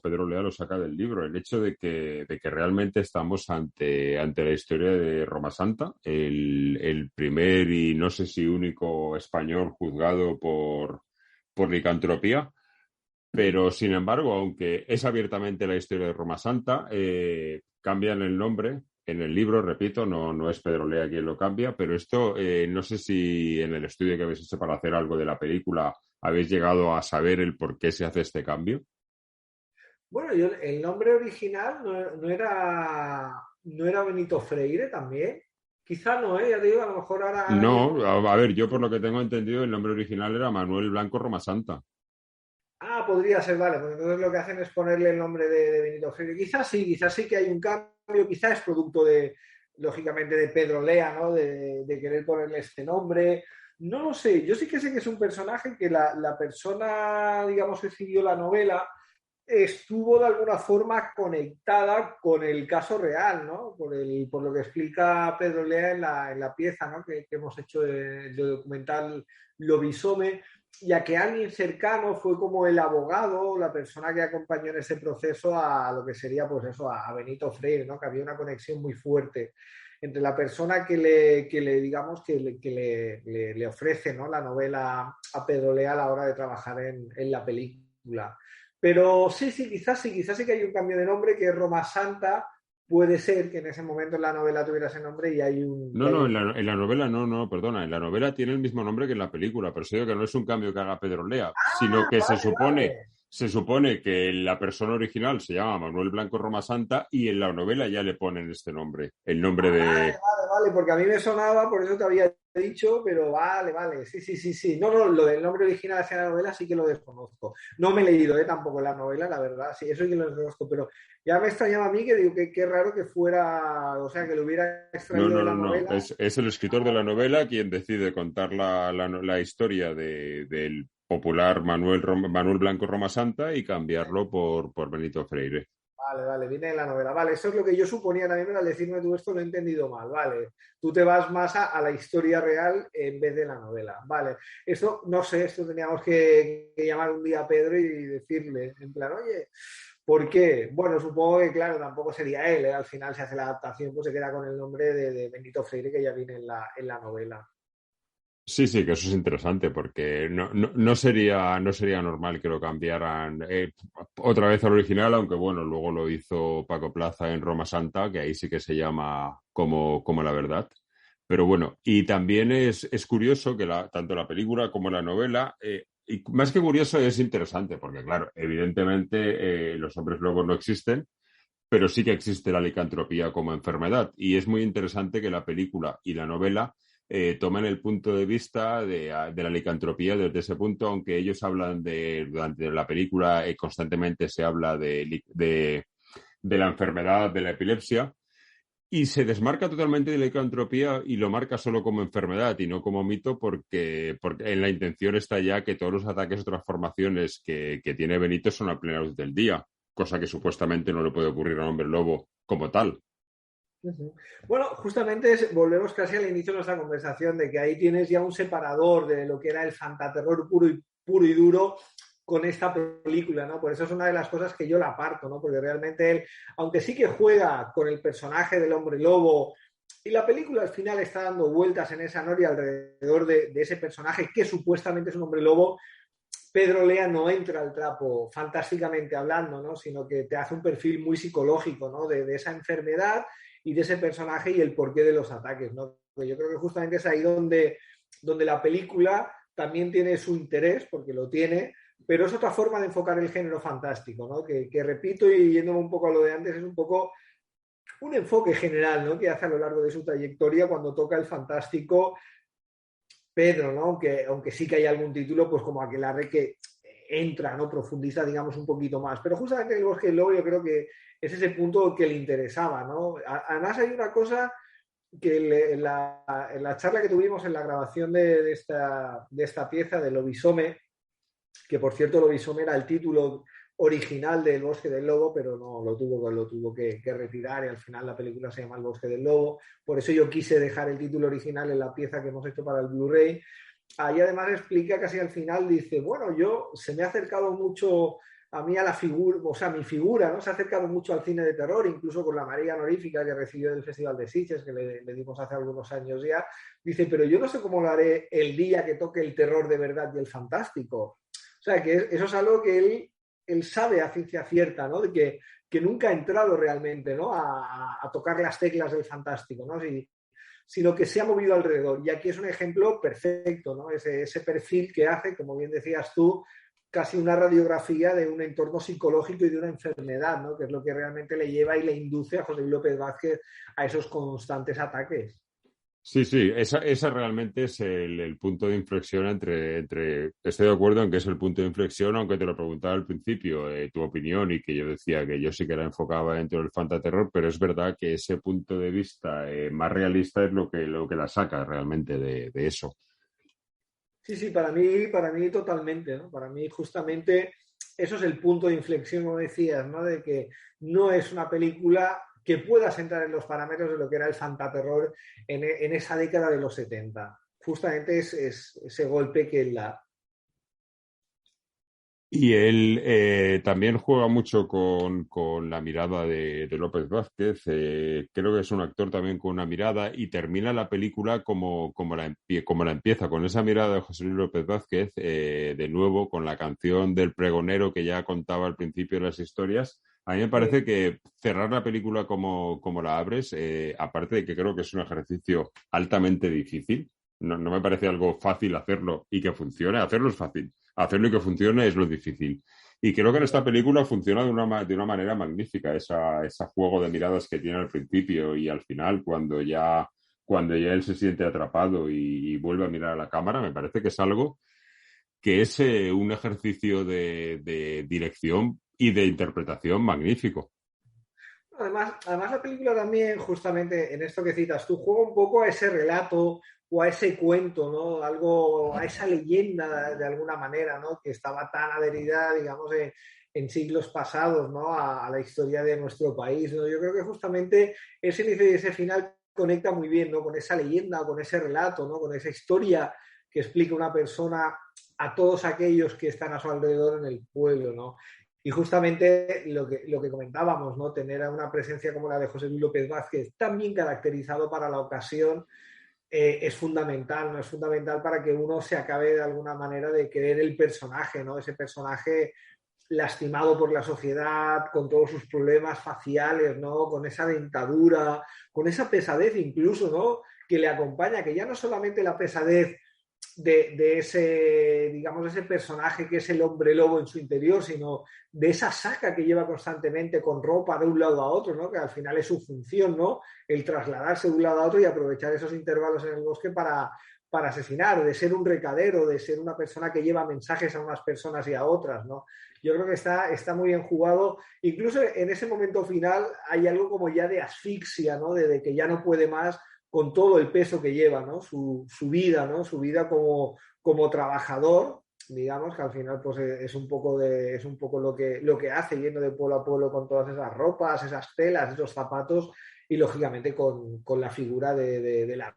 Pedro Lea lo saca del libro, el hecho de que realmente estamos ante la historia de Roma Santa, el primer y no sé si único español juzgado por licantropía. Pero, sin embargo, aunque es abiertamente la historia de Roma Santa, cambian el nombre en el libro, repito, no es Pedro Lea quien lo cambia, pero esto no sé si en el estudio que habéis hecho para hacer algo de la película habéis llegado a saber el por qué se hace este cambio. Bueno, el nombre original no era Benito Freire también. Quizá no, ya te digo, a lo mejor ahora... No, a ver, yo por lo que tengo entendido, el nombre original era Manuel Blanco Roma Santa. Ah, podría ser, vale, pues entonces lo que hacen es ponerle el nombre de Benito Freire. Quizás sí que hay un cambio, quizás es producto lógicamente, de Pedro Lea, ¿no? De querer ponerle este nombre. No lo sé, yo sí que sé que es un personaje que la persona, digamos, que escribió la novela estuvo de alguna forma conectada con el caso real, ¿no? Por lo que explica Pedro Lea en la pieza, ¿no? que hemos hecho de documental Lobisome, ya que alguien cercano fue como el abogado, la persona que acompañó en ese proceso a lo que sería, pues eso, a Benito Freire, ¿no? Que había una conexión muy fuerte entre la persona que le ofrece, ¿no? La novela a Pedro Lea a la hora de trabajar en la película. Pero sí, quizás sí que hay un cambio de nombre, que es Roma Santa. Puede ser que en ese momento en la novela tuviera ese nombre y hay un... No, en la novela no, perdona. En la novela tiene el mismo nombre que en la película, pero digo que no es un cambio que haga Pedro Lea, sino que se supone que la persona original se llama Manuel Blanco Roma Santa y en la novela ya le ponen este nombre, el nombre de... Vale, porque a mí me sonaba, por eso te había dicho, pero vale, sí. No, lo del nombre original hacia la novela sí que lo desconozco. No me he leído tampoco la novela, la verdad, sí, eso sí que lo desconozco, pero ya me extrañaba a mí que digo que qué raro que fuera, o sea, que lo hubiera extraído de la novela. No, es el escritor de la novela quien decide contar la historia del popular Manuel Blanco Roma Santa y cambiarlo por Benito Freire. Vale, viene de la novela. Vale, eso es lo que yo suponía también, al decirme tú esto lo he entendido mal. Vale, tú te vas más a la historia real en vez de la novela. Vale, esto, no sé, esto teníamos que llamar un día a Pedro y decirle, en plan, oye, ¿por qué? Bueno, supongo que, claro, tampoco sería él, ¿eh? Al final se hace la adaptación, pues se queda con el nombre de Benito Freire, que ya viene en la novela. Sí, que eso es interesante porque no sería normal que lo cambiaran otra vez al original, aunque bueno, luego lo hizo Paco Plaza en Roma Santa, que ahí sí que se llama como la verdad. Pero bueno, y también es curioso que tanto la película como la novela, y más que curioso es interesante, porque claro, evidentemente los hombres lobos no existen, pero sí que existe la licantropía como enfermedad. Y es muy interesante que la película y la novela toman el punto de vista de la licantropía desde ese punto, aunque ellos hablan durante la película constantemente se habla de la enfermedad de la epilepsia y se desmarca totalmente de la licantropía y lo marca solo como enfermedad y no como mito porque en la intención está ya que todos los ataques o transformaciones que tiene Benito son a plena luz del día, cosa que supuestamente no le puede ocurrir a un hombre lobo como tal. Bueno, justamente volvemos casi al inicio de nuestra conversación de que ahí tienes ya un separador de lo que era el fantaterror puro y duro con esta película, ¿no? Por eso es una de las cosas que yo la aparto, ¿no? Porque realmente él, aunque sí que juega con el personaje del hombre lobo y la película al final está dando vueltas en esa noria alrededor de ese personaje que supuestamente es un hombre lobo, Pedro Lea no entra al trapo fantásticamente hablando, ¿no? Sino que te hace un perfil muy psicológico, ¿no? De esa enfermedad y de ese personaje y el porqué de los ataques, ¿no? Yo creo que justamente es ahí donde la película también tiene su interés, porque lo tiene, pero es otra forma de enfocar el género fantástico, ¿no? Que repito, y yéndome un poco a lo de antes, es un poco un enfoque general, ¿no? Que hace a lo largo de su trayectoria cuando toca el fantástico Pedro, ¿no? Aunque sí que hay algún título, pues como Aquelarre que entra, ¿no? Profundiza, digamos, un poquito más. Pero justamente El Bosque del Lobo yo creo que es ese punto que le interesaba, ¿no? Además hay una cosa que en la charla que tuvimos en la grabación de esta pieza de Lobisome, que por cierto Lobisome era el título original del Bosque del Lobo, pero no lo tuvo que retirar y al final la película se llama El Bosque del Lobo. Por eso yo quise dejar el título original en la pieza que hemos hecho para el Blu-ray. Ahí además explica casi al final, dice, bueno, se me ha acercado mucho a mí a la figura, o sea, mi figura, ¿no? Se ha acercado mucho al cine de terror, incluso con la María Honorífica que recibió del Festival de Sitges, que le dimos hace algunos años ya. Dice, pero yo no sé cómo lo haré el día que toque el terror de verdad y el fantástico. O sea, que eso es algo que él sabe a ciencia cierta, ¿no? De que nunca ha entrado realmente, ¿no? A tocar las teclas del fantástico, ¿no? Sino que se ha movido alrededor. Y aquí es un ejemplo perfecto, ¿no? Ese perfil que hace, como bien decías tú, casi una radiografía de un entorno psicológico y de una enfermedad, ¿no? Que es lo que realmente le lleva y le induce a José Luis López Vázquez a esos constantes ataques. Sí, esa realmente es el punto de inflexión estoy de acuerdo en que es el punto de inflexión, aunque te lo preguntaba al principio, tu opinión, y que yo decía que yo sí que la enfocaba dentro del fantaterror, pero es verdad que ese punto de vista más realista es lo que la saca realmente de eso. Sí, para mí totalmente, ¿no? Para mí justamente eso es el punto de inflexión, como decías, ¿no? De que no es una película que puedas entrar en los parámetros de lo que era el fantaterror en esa década de los 70. Justamente es ese golpe que él da. Y él también juega mucho con la mirada de López Vázquez. Creo que es un actor también con una mirada y termina la película como la empieza, con esa mirada de José Luis López Vázquez, de nuevo con la canción del pregonero que ya contaba al principio de las historias. A mí me parece que cerrar la película como la abres, aparte de que creo que es un ejercicio altamente difícil, no me parece algo fácil hacerlo y que funcione. Hacerlo es fácil. Hacerlo y que funcione es lo difícil. Y creo que en esta película funciona de una manera magnífica, ese juego de miradas que tiene al principio y al final, cuando ya él se siente atrapado y vuelve a mirar a la cámara, me parece que es algo que es un ejercicio de dirección y de interpretación magnífico. Además, la película también, justamente en esto que citas, tú juega un poco a ese relato o a ese cuento, ¿no? Algo, a esa leyenda de alguna manera, ¿no? Que estaba tan adherida, digamos, en siglos pasados, ¿no? A la historia de nuestro país, ¿no? Yo creo que justamente ese inicio y ese final conecta muy bien, ¿no? Con esa leyenda, con ese relato, ¿no? Con esa historia que explica una persona a todos aquellos que están a su alrededor en el pueblo, ¿no? Y justamente lo que comentábamos, ¿no? Tener una presencia como la de José Luis López Vázquez, tan bien caracterizado para la ocasión, es fundamental, ¿no? Es fundamental para que uno se acabe de alguna manera de querer el personaje, ¿no? Ese personaje lastimado por la sociedad, con todos sus problemas faciales, ¿no? Con esa dentadura, con esa pesadez incluso, ¿no? Que le acompaña, que ya no solamente la pesadez de ese, digamos, ese personaje que es el hombre lobo en su interior, sino de esa saca que lleva constantemente con ropa de un lado a otro, ¿no? Que al final es su función, ¿no? El trasladarse de un lado a otro y aprovechar esos intervalos en el bosque para asesinar, de ser un recadero, de ser una persona que lleva mensajes a unas personas y a otras, ¿no? Yo creo que está muy bien jugado. Incluso en ese momento final hay algo como ya de asfixia, ¿no? De que ya no puede más con todo el peso que lleva, ¿no? Su vida, ¿no? Su vida como trabajador, digamos, que al final pues es un poco lo que hace, yendo de pueblo a pueblo con todas esas ropas, esas telas, esos zapatos y lógicamente con la figura de la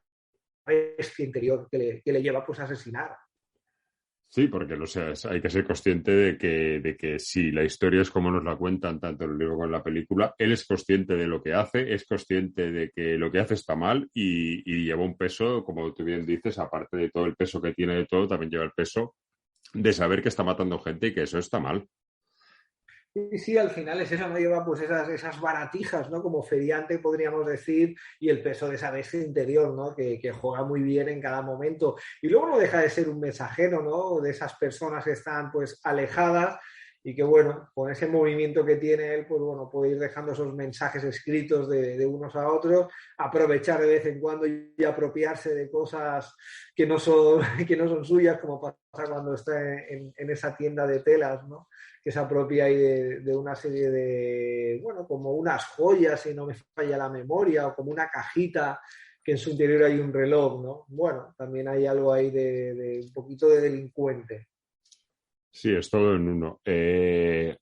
bestia interior que le lleva pues a asesinar. Sí, porque hay que ser consciente de que si la historia es como nos la cuentan tanto en el libro como en la película, él es consciente de lo que hace, es consciente de que lo que hace está mal y lleva un peso, como tú bien dices, aparte de todo el peso que tiene de todo, también lleva el peso de saber que está matando gente y que eso está mal. Y sí, al final es eso, ¿no? Lleva pues esas baratijas, ¿no? Como feriante, podríamos decir, y el peso de esa bestia interior, ¿no? Que juega muy bien en cada momento. Y luego no deja de ser un mensajero, ¿no? De esas personas que están pues alejadas y que, bueno, con ese movimiento que tiene él, pues bueno, puede ir dejando esos mensajes escritos de unos a otros, aprovechar de vez en cuando y apropiarse de cosas que no son suyas, como pasa cuando está en esa tienda de telas, ¿no? Que se apropia ahí de una serie de, bueno, como unas joyas, si no me falla la memoria, o como una cajita que en su interior hay un reloj, ¿no? Bueno, también hay algo ahí de un poquito de delincuente. Sí, es todo en uno.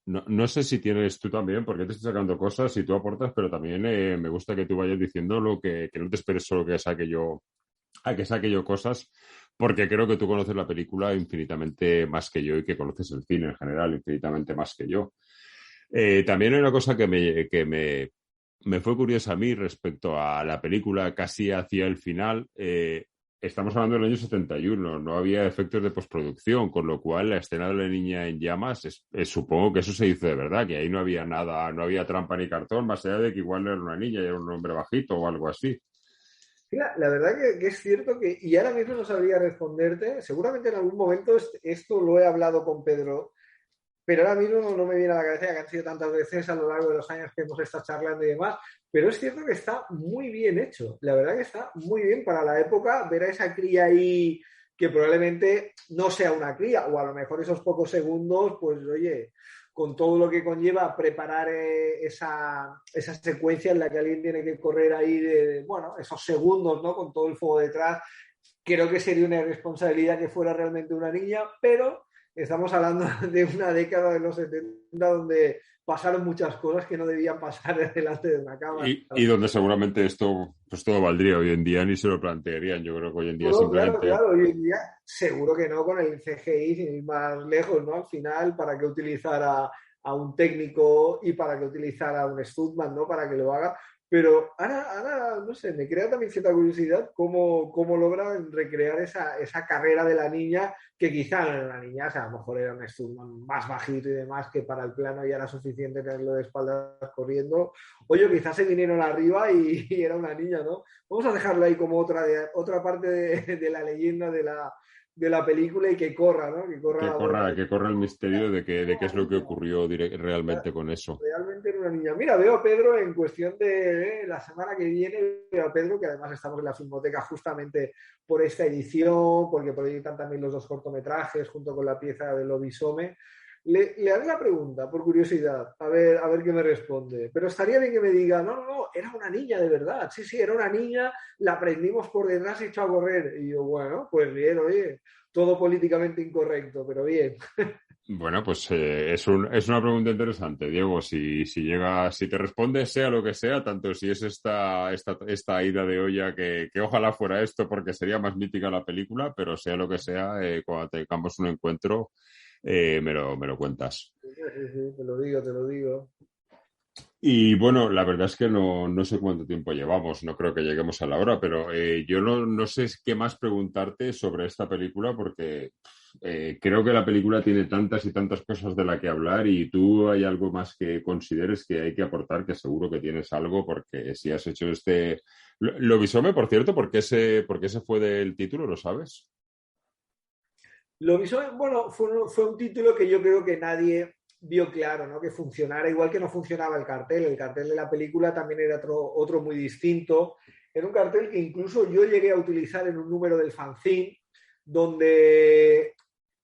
No sé si tienes tú también, porque te estoy sacando cosas y tú aportas, pero también me gusta que tú vayas diciendo que no te esperes solo que saque yo cosas, porque creo que tú conoces la película infinitamente más que yo y que conoces el cine en general infinitamente más que yo. También hay una cosa que me fue curiosa a mí respecto a la película casi hacia el final. Estamos hablando del año 71, no había efectos de postproducción, con lo cual la escena de la niña en llamas, supongo que eso se hizo de verdad, que ahí no había nada, no había trampa ni cartón, más allá de que igual no era una niña y era un hombre bajito o algo así. La verdad que es cierto que, y ahora mismo no sabría responderte, seguramente en algún momento esto lo he hablado con Pedro, pero ahora mismo no me viene a la cabeza, que han sido tantas veces a lo largo de los años que hemos estado charlando y demás, pero es cierto que está muy bien hecho, la verdad que está muy bien para la época, ver a esa cría ahí que probablemente no sea una cría, o a lo mejor esos pocos segundos, pues oye, con todo lo que conlleva preparar esa secuencia en la que alguien tiene que correr ahí, bueno, esos segundos, ¿no? Con todo el fuego detrás, creo que sería una irresponsabilidad que fuera realmente una niña, pero estamos hablando de una década de los 70 donde pasaron muchas cosas que no debían pasar delante de una cámara. Y donde seguramente esto, pues todo valdría hoy en día, ni se lo plantearían. Yo creo que hoy en día No, simplemente... claro, hoy en día seguro que no con el CGI, sin ir más lejos, ¿no? Al final, ¿para qué utilizar a un técnico y para qué utilizar a un stuntman, ¿no? Para que lo haga. Pero ahora, no sé, me crea también cierta curiosidad cómo logran recrear esa carrera de la niña, que quizá no era una niña, o sea, a lo mejor era un stuntman más bajito y demás, que para el plano ya era suficiente tenerlo de espaldas corriendo. Oye, quizás se vinieron arriba y era una niña, ¿no? Vamos a dejarlo ahí como otra parte de la leyenda de la película y que corra, ¿no? Que corra el misterio de qué es lo que ocurrió realmente con eso. Realmente era una niña. Mira, veo a Pedro en cuestión de la semana que viene, veo a Pedro, que además estamos en la Filmoteca justamente por esta edición, porque proyectan también los 2 cortometrajes junto con la pieza de Lobisome. Le haré la pregunta, por curiosidad, a ver qué me responde. Pero estaría bien que me diga, no, era una niña de verdad. Sí, era una niña, la prendimos por detrás y echó a correr. Y yo, bueno, pues bien, oye, todo políticamente incorrecto, pero bien. Bueno, pues es una pregunta interesante, Diego. Si te responde, sea lo que sea, tanto si es esta ida de olla, que ojalá fuera esto, porque sería más mítica la película, pero sea lo que sea, cuando tengamos un encuentro, me lo cuentas. Sí, te lo digo. Y bueno, la verdad es que no sé cuánto tiempo llevamos, no creo que lleguemos a la hora, pero yo no sé qué más preguntarte sobre esta película, porque creo que la película tiene tantas y tantas cosas de la que hablar, y tú hay algo más que consideres que hay que aportar, que seguro que tienes algo, porque si has hecho Lobisome, por cierto, ¿por qué se fue del título, lo sabes? Lobisome, bueno, fue un título que yo creo que nadie vio claro, ¿no? Que funcionara, igual que no funcionaba el cartel. El cartel de la película también era otro muy distinto. Era un cartel que incluso yo llegué a utilizar en un número del fanzine, donde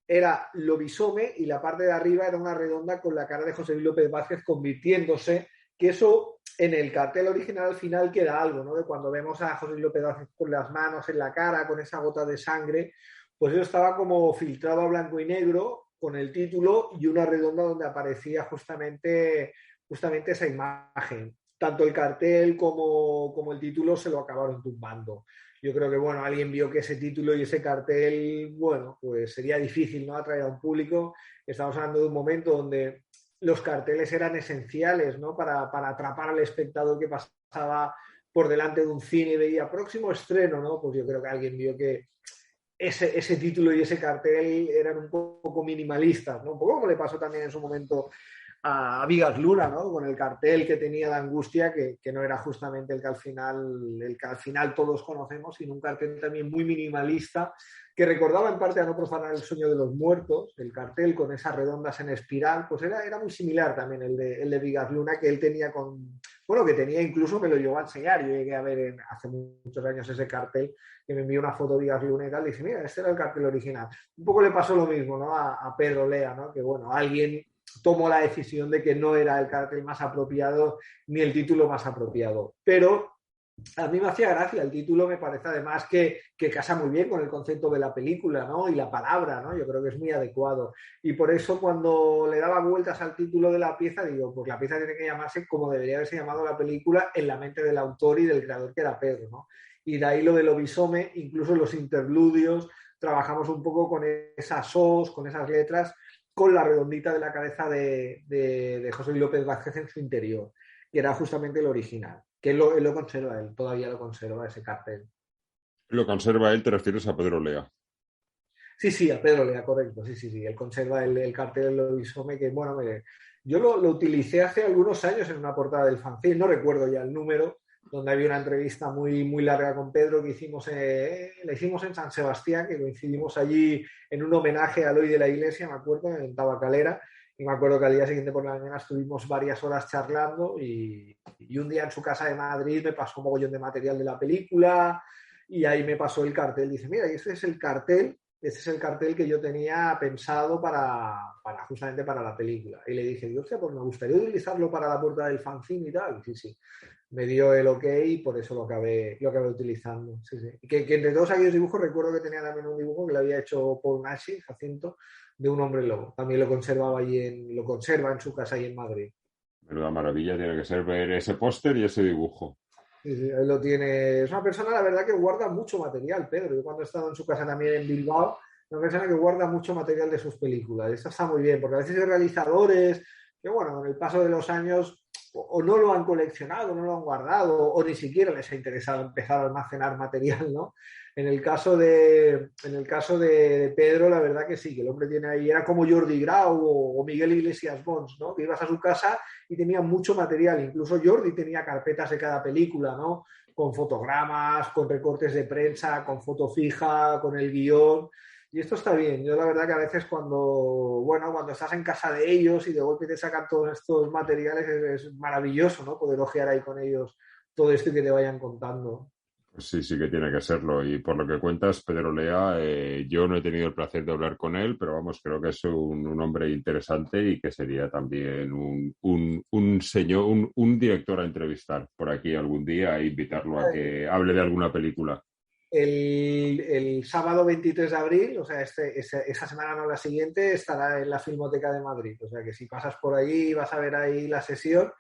era Lobisome y la parte de arriba era una redonda con la cara de José Luis López Vázquez convirtiéndose, que eso en el cartel original al final queda algo, ¿no? De cuando vemos a José Luis López Vázquez con las manos en la cara, con esa gota de sangre, pues eso estaba como filtrado a blanco y negro con el título y una redonda donde aparecía justamente esa imagen. Tanto el cartel como el título se lo acabaron tumbando. Yo creo que, bueno, alguien vio que ese título y ese cartel, bueno, pues sería difícil, ¿no?, atraer a un público. Estamos hablando de un momento donde los carteles eran esenciales, ¿no?, para atrapar al espectador que pasaba por delante de un cine y veía próximo estreno, ¿no? Pues yo creo que alguien vio que ese título y ese cartel eran un poco minimalistas, ¿no? Un poco como le pasó también en su momento a Vigas Luna, ¿no? Con el cartel que tenía de Angustia, que no era justamente el que al final todos conocemos, sino un cartel también muy minimalista, que recordaba en parte a No profanar el sueño de los muertos. El cartel con esas redondas en espiral, pues era muy similar también el de Vigas Luna, que él tenía que tenía incluso, me lo llegó a enseñar. Yo llegué a ver hace muchos años ese cartel, que me envió una foto de Vigas Luna y tal, y dije, mira, este era el cartel original. Un poco le pasó lo mismo, ¿no?, a Pedro Lea, ¿no? Que bueno, alguien tomó la decisión de que no era el cartel más apropiado ni el título más apropiado. Pero a mí me hacía gracia, el título me parece además que casa muy bien con el concepto de la película, ¿no?, y la palabra, ¿no? Yo creo que es muy adecuado. Y por eso cuando le daba vueltas al título de la pieza, digo, pues la pieza tiene que llamarse como debería haberse llamado la película, en la mente del autor y del creador, que era Pedro, ¿no? Y de ahí lo de Lobisome, incluso los interludios, trabajamos un poco con esas os, con esas letras, con la redondita de la cabeza de José Luis López Vázquez en su interior, que era justamente el original, que él lo conserva, él todavía lo conserva, ese cartel. Lo conserva él, te refieres a Pedro Lea. Sí, a Pedro Lea, correcto, sí, él conserva el cartel de Lobisome, que bueno, yo lo utilicé hace algunos años en una portada del fanzine, no recuerdo ya el número, donde había una entrevista muy, muy larga con Pedro que la hicimos en San Sebastián, que coincidimos allí en un homenaje a Eloy de la Iglesia, me acuerdo, en Tabacalera, y me acuerdo que al día siguiente por la mañana estuvimos varias horas charlando y un día en su casa de Madrid me pasó un mogollón de material de la película y ahí me pasó el cartel. Dice, mira, este es el cartel que yo tenía pensado justamente para la película. Y le dije, hostia, pues me gustaría utilizarlo para la portada del fanzine y tal. Y sí. me dio el ok y por eso lo acabé utilizando. Sí, sí. Y que entre todos aquellos dibujos recuerdo que tenía también un dibujo que le había hecho Paul Naschy, Jacinto, de un hombre lobo. También lo conserva en su casa ahí en Madrid. Menuda maravilla tiene que ser ver ese póster y ese dibujo. Sí, sí, él lo tiene. Es una persona, la verdad, que guarda mucho material, Pedro. Yo cuando he estado en su casa también en Bilbao, una persona que guarda mucho material de sus películas. Esto está muy bien, porque a veces hay realizadores que, bueno, con el paso de los años o no lo han coleccionado, no lo han guardado, o ni siquiera les ha interesado empezar a almacenar material, ¿no? En el caso de Pedro, la verdad que sí, que el hombre tiene ahí, era como Jordi Grau o Miguel Iglesias Pons, ¿no? Que ibas a su casa y tenía mucho material, incluso Jordi tenía carpetas de cada película, ¿no? Con fotogramas, con recortes de prensa, con foto fija, con el guión. Y esto está bien. Yo la verdad que a veces cuando estás en casa de ellos y de golpe te sacan todos estos materiales es maravilloso, ¿no? Poder ojear ahí con ellos todo esto y que te vayan contando. Pues sí, sí que tiene que serlo. Y por lo que cuentas, Pedro Lea, yo no he tenido el placer de hablar con él, pero vamos, creo que es un hombre interesante y que sería también un director a entrevistar por aquí algún día e invitarlo a que hable de alguna película. El sábado 23 de abril, o sea, esa semana no la siguiente, estará en la Filmoteca de Madrid. O sea que si pasas por allí y vas a ver ahí la sesión,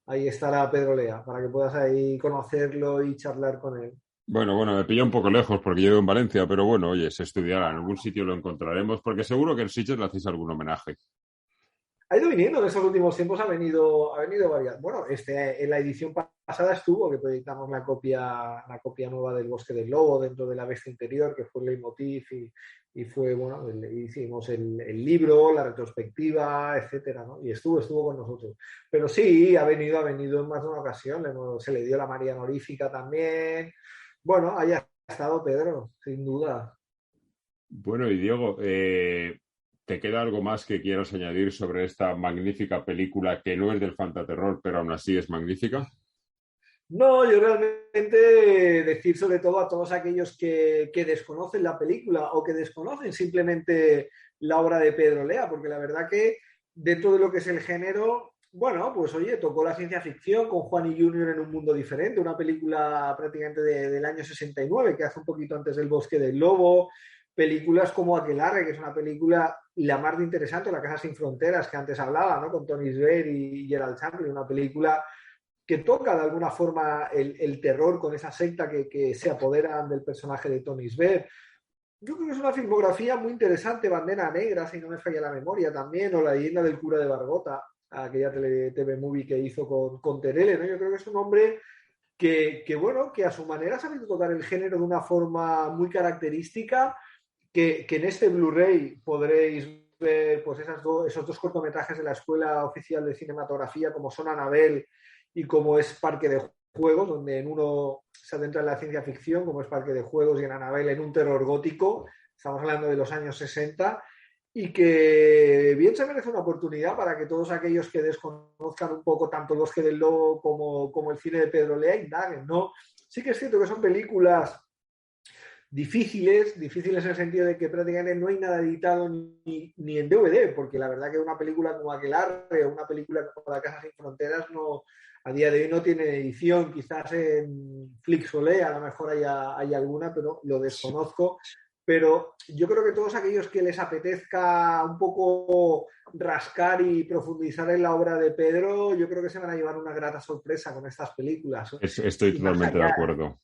ahí estará Pedro Lea, para que puedas ahí conocerlo y charlar con él. Bueno, me pilla un poco lejos porque yo vivo en Valencia, pero bueno, oye, se estudiará, en algún sitio lo encontraremos, porque seguro que en Sitges le hacéis algún homenaje. Ha ido viniendo en estos últimos tiempos, ha venido varias. Bueno, en la edición pasada estuvo, que proyectamos la copia nueva del Bosque del Lobo dentro de la Bestia Interior, que fue el leitmotiv y fue, bueno, hicimos el libro, la retrospectiva, etcétera, ¿no? Y estuvo con nosotros. Pero sí, ha venido en más de una ocasión, se le dio la María Honorífica también. Bueno, ahí ha estado Pedro, sin duda. Bueno, y Diego, ¿te queda algo más que quieras añadir sobre esta magnífica película que no es del fantaterror, pero aún así es magnífica? No, yo realmente decir sobre todo a todos aquellos que desconocen la película o que desconocen simplemente la obra de Pedro Lea, porque la verdad que dentro de lo que es el género, bueno, pues oye, tocó la ciencia ficción con Juan y Junior en un mundo diferente, una película prácticamente del año 69, que hace un poquito antes del Bosque del Lobo, películas como Aquelarre, que es una película la más de interesante, La Casa Sin Fronteras, que antes hablaba, ¿no? Con Tony Sver y Gerald Champion, una película que toca de alguna forma el terror con esa secta que se apoderan del personaje de Tony Sver. Yo creo que es una filmografía muy interesante, Bandera Negra, si no me falla la memoria también, o La Leyenda del Cura de Bargota, aquella TV movie que hizo con Terele, ¿no? Yo creo que es un hombre que a su manera ha sabido tocar el género de una forma muy característica, que en este Blu-ray podréis ver pues esos dos cortometrajes de la Escuela Oficial de Cinematografía, como son Anabel y como es Parque de Juegos, donde en uno se adentra en la ciencia ficción, como es Parque de Juegos, y en Anabel en un terror gótico. Estamos hablando de los años 60, y que bien se merece una oportunidad para que todos aquellos que desconozcan un poco tanto el Bosque del Lobo como el cine de Pedro Lea indaguen, ¿no? Sí que es cierto que son películas difíciles en el sentido de que prácticamente no hay nada editado ni en DVD, porque la verdad que una película como Aquelarre o una película como La Casa Sin Fronteras a día de hoy no tiene edición. Quizás en Flixolé a lo mejor hay alguna, pero lo desconozco. Pero yo creo que todos aquellos que les apetezca un poco rascar y profundizar en la obra de Pedro, yo creo que se van a llevar una grata sorpresa con estas películas. Estoy totalmente de acuerdo.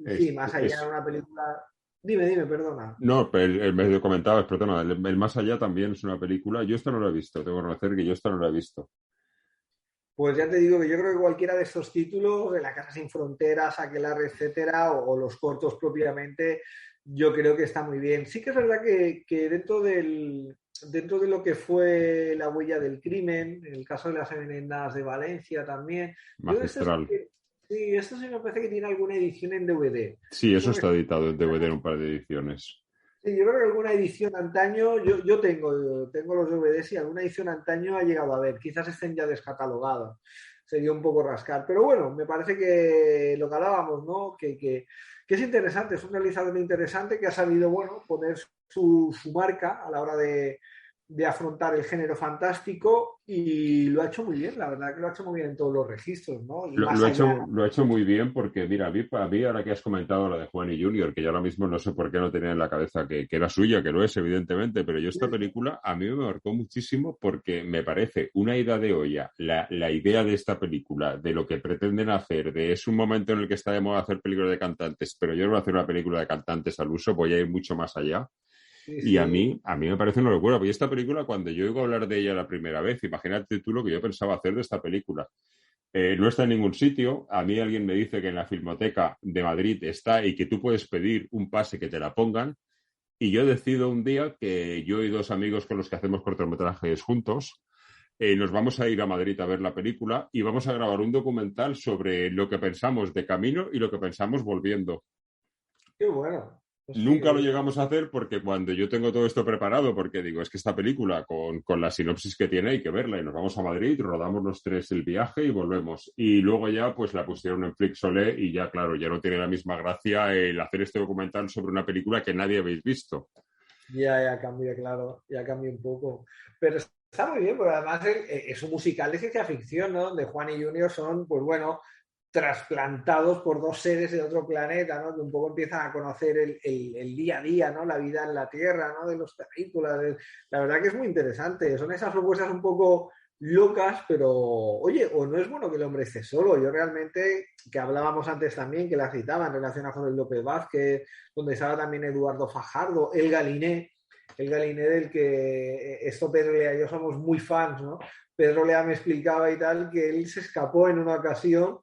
Sí, más allá de una película... Dime, perdona. No, el medio comentabas, perdona, el Más Allá también es una película. Yo esta no la he visto, tengo que reconocer que yo esta no la he visto. Pues ya te digo que yo creo que cualquiera de estos títulos, de La Casa Sin Fronteras, Aquelarre, etcétera, o los cortos propiamente, yo creo que está muy bien. Sí que es verdad que dentro de lo que fue La Huella del Crimen, en el caso de Las Envenenadas de Valencia también... Magistral. Sí, esto sí me parece que tiene alguna edición en DVD. Sí, eso está editado en DVD en un par de ediciones. Sí, yo creo que alguna edición antaño, yo tengo los DVDs y alguna edición antaño ha llegado a ver. Quizás estén ya descatalogadas. Sería un poco rascar. Pero bueno, me parece que lo que hablábamos, ¿no? Que es interesante, es un realizador interesante que ha sabido, bueno, poner su marca a la hora de de afrontar el género fantástico y lo ha hecho muy bien, la verdad que lo ha hecho muy bien en todos los registros, ¿no? Y Lo más ha allá... lo ha hecho muy bien porque, mira, a mí ahora que has comentado la de Juan y Junior, que yo ahora mismo no sé por qué no tenía en la cabeza que era suya, que lo es, evidentemente, pero yo esta película a mí me marcó muchísimo porque me parece una ida de olla la idea de esta película, de lo que pretenden hacer, de es un momento en el que está de moda hacer películas de cantantes, pero yo no voy a hacer una película de cantantes al uso, voy a ir mucho más allá. Sí, Y a sí. mí me parece una locura, porque esta película, cuando yo oigo hablar de ella la primera vez, imagínate tú lo que yo pensaba hacer de esta película. No está en ningún sitio. A mí alguien me dice que en la Filmoteca de Madrid está y que tú puedes pedir un pase que te la pongan. Y yo decido un día que yo y dos amigos con los que hacemos cortometrajes juntos, nos vamos a ir a Madrid a ver la película y vamos a grabar un documental sobre lo que pensamos de camino y lo que pensamos volviendo. Qué bueno. Pues Nunca lo sí, llegamos a hacer porque cuando yo tengo todo esto preparado, porque digo, es que esta película con la sinopsis que tiene hay que verla y nos vamos a Madrid, rodamos los tres el viaje y volvemos. Y luego ya pues la pusieron en Flixolé y ya claro, ya no tiene la misma gracia el hacer este documental sobre una película que nadie habéis visto. ya cambia, claro, ya cambia un poco. Pero está muy bien, porque además es un musical de ciencia ficción, ¿no? Donde Juan y Junior son, pues bueno, trasplantados por dos seres de otro planeta, ¿no? Que un poco empiezan a conocer el día a día, ¿no? La vida en la Tierra, ¿no? De los terrícolas. La verdad que es muy interesante. Son esas propuestas un poco locas, pero oye, o no es bueno que el hombre esté solo. Yo realmente, que hablábamos antes también, que la citaba en relación a Jorge López Vázquez, donde estaba también Eduardo Fajardo, el Galiné del que esto Pedro Lea y yo somos muy fans, ¿no? Pedro Lea me explicaba y tal que él se escapó en una ocasión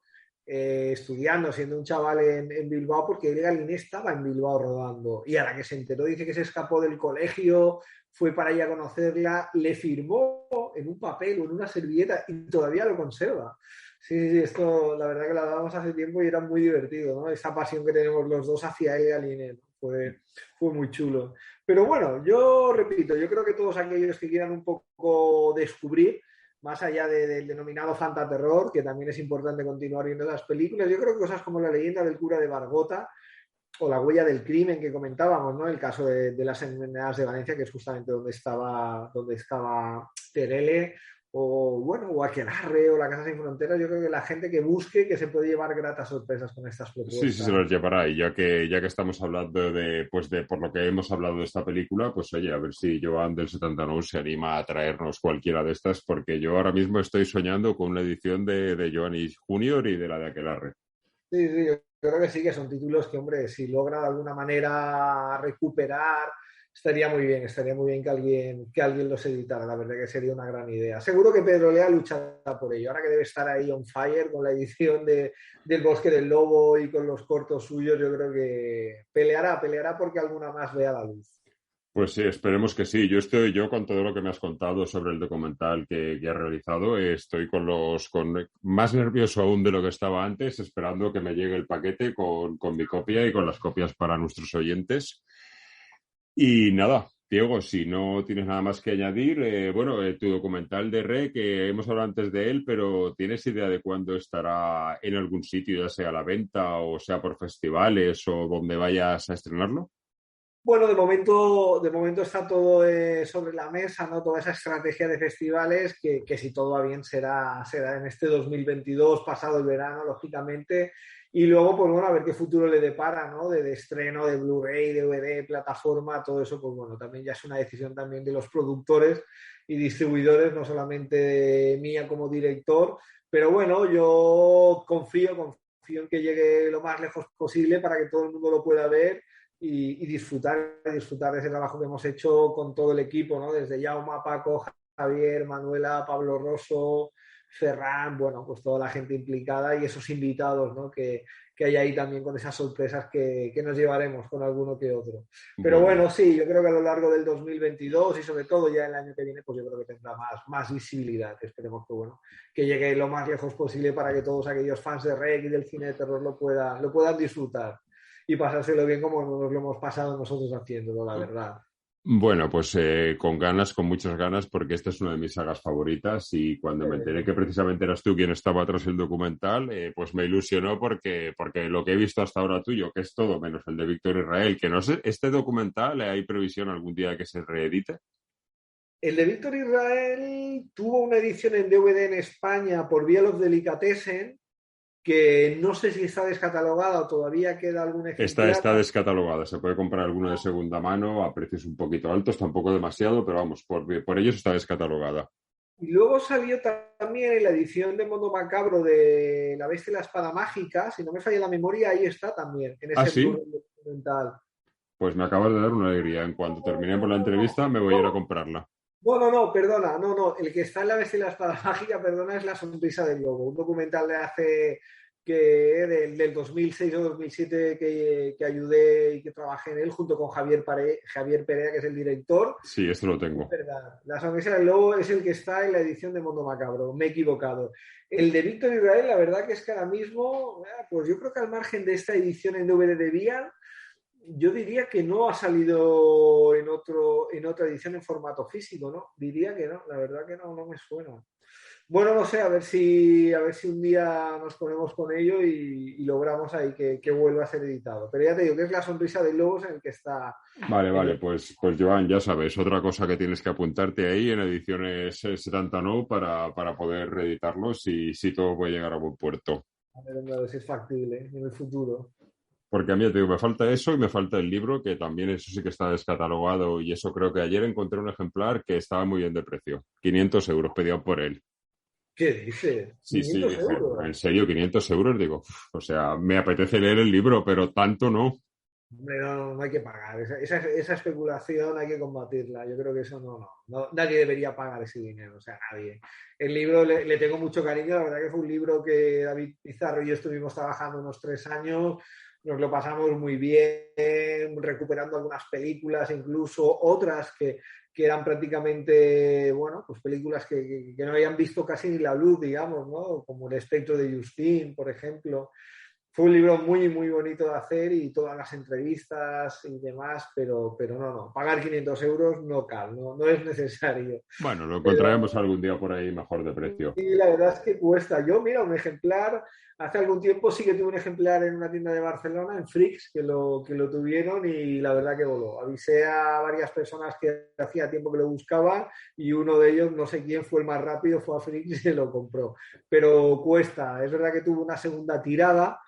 estudiando, siendo un chaval en Bilbao, porque el Galiné estaba en Bilbao rodando. Y a la que se enteró, dice que se escapó del colegio, fue para allá a conocerla, le firmó en un papel o en una servilleta y todavía lo conserva. Sí, sí, esto la verdad que lo hablábamos hace tiempo y era muy divertido, ¿no? Esa pasión que tenemos los dos hacia el Galiné, ¿no? Fue muy chulo. Pero bueno, yo repito, yo creo que todos aquellos que quieran un poco descubrir más allá del denominado fantaterror, que también es importante continuar viendo las películas, yo creo que cosas como La leyenda del cura de Bargota o La huella del crimen que comentábamos, ¿no? El caso de las envenenadas de Valencia, que es justamente donde estaba Terele, o bueno, o Aquelarre o La casa sin fronteras. Yo creo que la gente que busque que se puede llevar gratas sorpresas con estas propuestas. Sí, se los llevará. Y ya que estamos hablando por lo que hemos hablado de esta película, pues oye, a ver si Joan del 79 se anima a traernos cualquiera de estas, porque yo ahora mismo estoy soñando con una edición de Joan y Junior y de la de Aquelarre. Sí, sí, yo creo que sí, que son títulos que, hombre, si logra de alguna manera recuperar, estaría muy bien que alguien los editara, la verdad que sería una gran idea. Seguro que Pedro Lea luchará por ello, ahora que debe estar ahí on fire con la edición del Bosque del Lobo y con los cortos suyos, yo creo que peleará porque alguna más vea la luz. Pues sí, esperemos que sí. Yo con todo lo que me has contado sobre el documental que has realizado, estoy con más nervioso aún de lo que estaba antes, esperando que me llegue el paquete con mi copia y con las copias para nuestros oyentes. Y nada, Diego, si no tienes nada más que añadir, tu documental de Re, que hemos hablado antes de él, pero ¿tienes idea de cuándo estará en algún sitio, ya sea a la venta o sea por festivales o donde vayas a estrenarlo? Bueno, de momento está todo sobre la mesa, ¿no? Toda esa estrategia de festivales que si todo va bien será en este 2022, pasado el verano, lógicamente. Y luego, pues bueno, a ver qué futuro le depara, ¿no? De estreno, de Blu-ray, DVD, plataforma, todo eso, pues bueno, también ya es una decisión también de los productores y distribuidores, no solamente mía como director. Pero bueno, yo confío en que llegue lo más lejos posible para que todo el mundo lo pueda ver y disfrutar de ese trabajo que hemos hecho con todo el equipo, ¿no? Desde Jaume, Paco, Javier, Manuela, Pablo Rosso, Ferran, bueno, pues toda la gente implicada y esos invitados, ¿no? Que hay ahí también con esas sorpresas que nos llevaremos con alguno que otro. Pero bueno, sí, yo creo que a lo largo del 2022 y sobre todo ya el año que viene, pues yo creo que tendrá más visibilidad. Esperemos que, bueno, que llegue lo más lejos posible para que todos aquellos fans de REC y del cine de terror lo puedan disfrutar y pasárselo bien como nos lo hemos pasado nosotros haciéndolo, la verdad. Bueno, pues con muchas ganas, porque esta es una de mis sagas favoritas y cuando me enteré que precisamente eras tú quien estaba tras el documental, pues me ilusionó porque lo que he visto hasta ahora tuyo, que es todo menos el de Víctor Israel, que no sé, ¿este documental hay previsión algún día de que se reedite? El de Víctor Israel tuvo una edición en DVD en España por Vía of Delicatessen, que no sé si está descatalogada o todavía queda algún ejemplar. Está descatalogada, se puede comprar alguno de segunda mano a precios un poquito altos, tampoco demasiado, pero vamos, por ellos está descatalogada. Y luego salió también en la edición de Mundo Macabro de La Bestia y la Espada Mágica, si no me falla la memoria, ahí está también, en ese ¿Sí? documental. Pues me acabas de dar una alegría. En cuanto terminemos la entrevista, me voy a ir a comprarla. No, perdona, no. El que está en La Bestia y la Espada Mágica, perdona, es La Sonrisa del Lobo, un documental de hace del 2006 o 2007 que ayudé y que trabajé en él junto con Javier Perea, que es el director. Sí, esto lo tengo. Es verdad. La Sonrisa del Lobo es el que está en la edición de Mundo Macabro, me he equivocado. El de Víctor Israel, la verdad que es que ahora mismo, pues yo creo que al margen de esta edición en DVD de Vía, yo diría que no ha salido en otra edición en formato físico, ¿no? Diría que no, la verdad que no me suena. Bueno, no sé, a ver si un día nos ponemos con ello y logramos ahí que vuelva a ser editado. Pero ya te digo que es La Sonrisa de Lobos en el que está. Vale, pues Joan, ya sabes, otra cosa que tienes que apuntarte ahí en ediciones 70 No para poder reeditarlo si todo puede llegar a buen puerto. A ver si es factible en el futuro. Porque a mí, te digo, me falta eso y me falta el libro, que también eso sí que está descatalogado y eso creo que ayer encontré un ejemplar que estaba muy bien de precio. 500 euros pedía por él. ¿Qué dices? Sí, euros. En serio, 500 euros, digo, o sea, me apetece leer el libro, pero tanto no. Hombre, no hay que pagar. Esa especulación hay que combatirla. Yo creo que eso no. Nadie debería pagar ese dinero, o sea, nadie. El libro le tengo mucho cariño, la verdad que fue un libro que David Pizarro y yo estuvimos trabajando unos 3 años. Nos lo pasamos muy bien, recuperando algunas películas, incluso otras que eran prácticamente, bueno, pues películas que no habían visto casi ni la luz, digamos, ¿no? Como El espectro de Justine, por ejemplo. Fue un libro muy, muy bonito de hacer y todas las entrevistas y demás, pero no. Pagar 500 euros no es necesario. Bueno, lo encontraremos algún día por ahí mejor de precio. Sí, la verdad es que cuesta. Yo, mira, un ejemplar, hace algún tiempo sí que tuve un ejemplar en una tienda de Barcelona, en Freaks, que lo tuvieron y la verdad que voló. Avisé a varias personas que hacía tiempo que lo buscaban y uno de ellos, no sé quién fue el más rápido, fue a Freaks y se lo compró. Pero cuesta. Es verdad que tuvo una segunda tirada,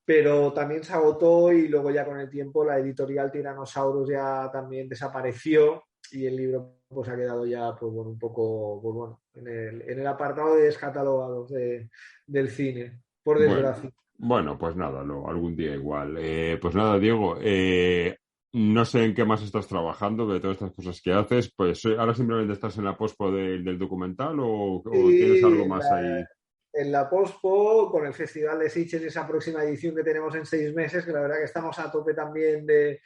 pero también se agotó y luego ya con el tiempo la editorial Tyrannosaurus ya también desapareció y el libro pues ha quedado ya pues bueno, un poco pues bueno, en el apartado de descatalogados del cine, por desgracia. Bueno, pues nada, algún día igual. Pues nada, Diego, no sé en qué más estás trabajando de todas estas cosas que haces, pues ahora simplemente estás en la pospo del documental o tienes algo más ahí. En la pospo, con el Festival de Sitges, esa próxima edición que tenemos en 6 meses, que la verdad que estamos a tope también de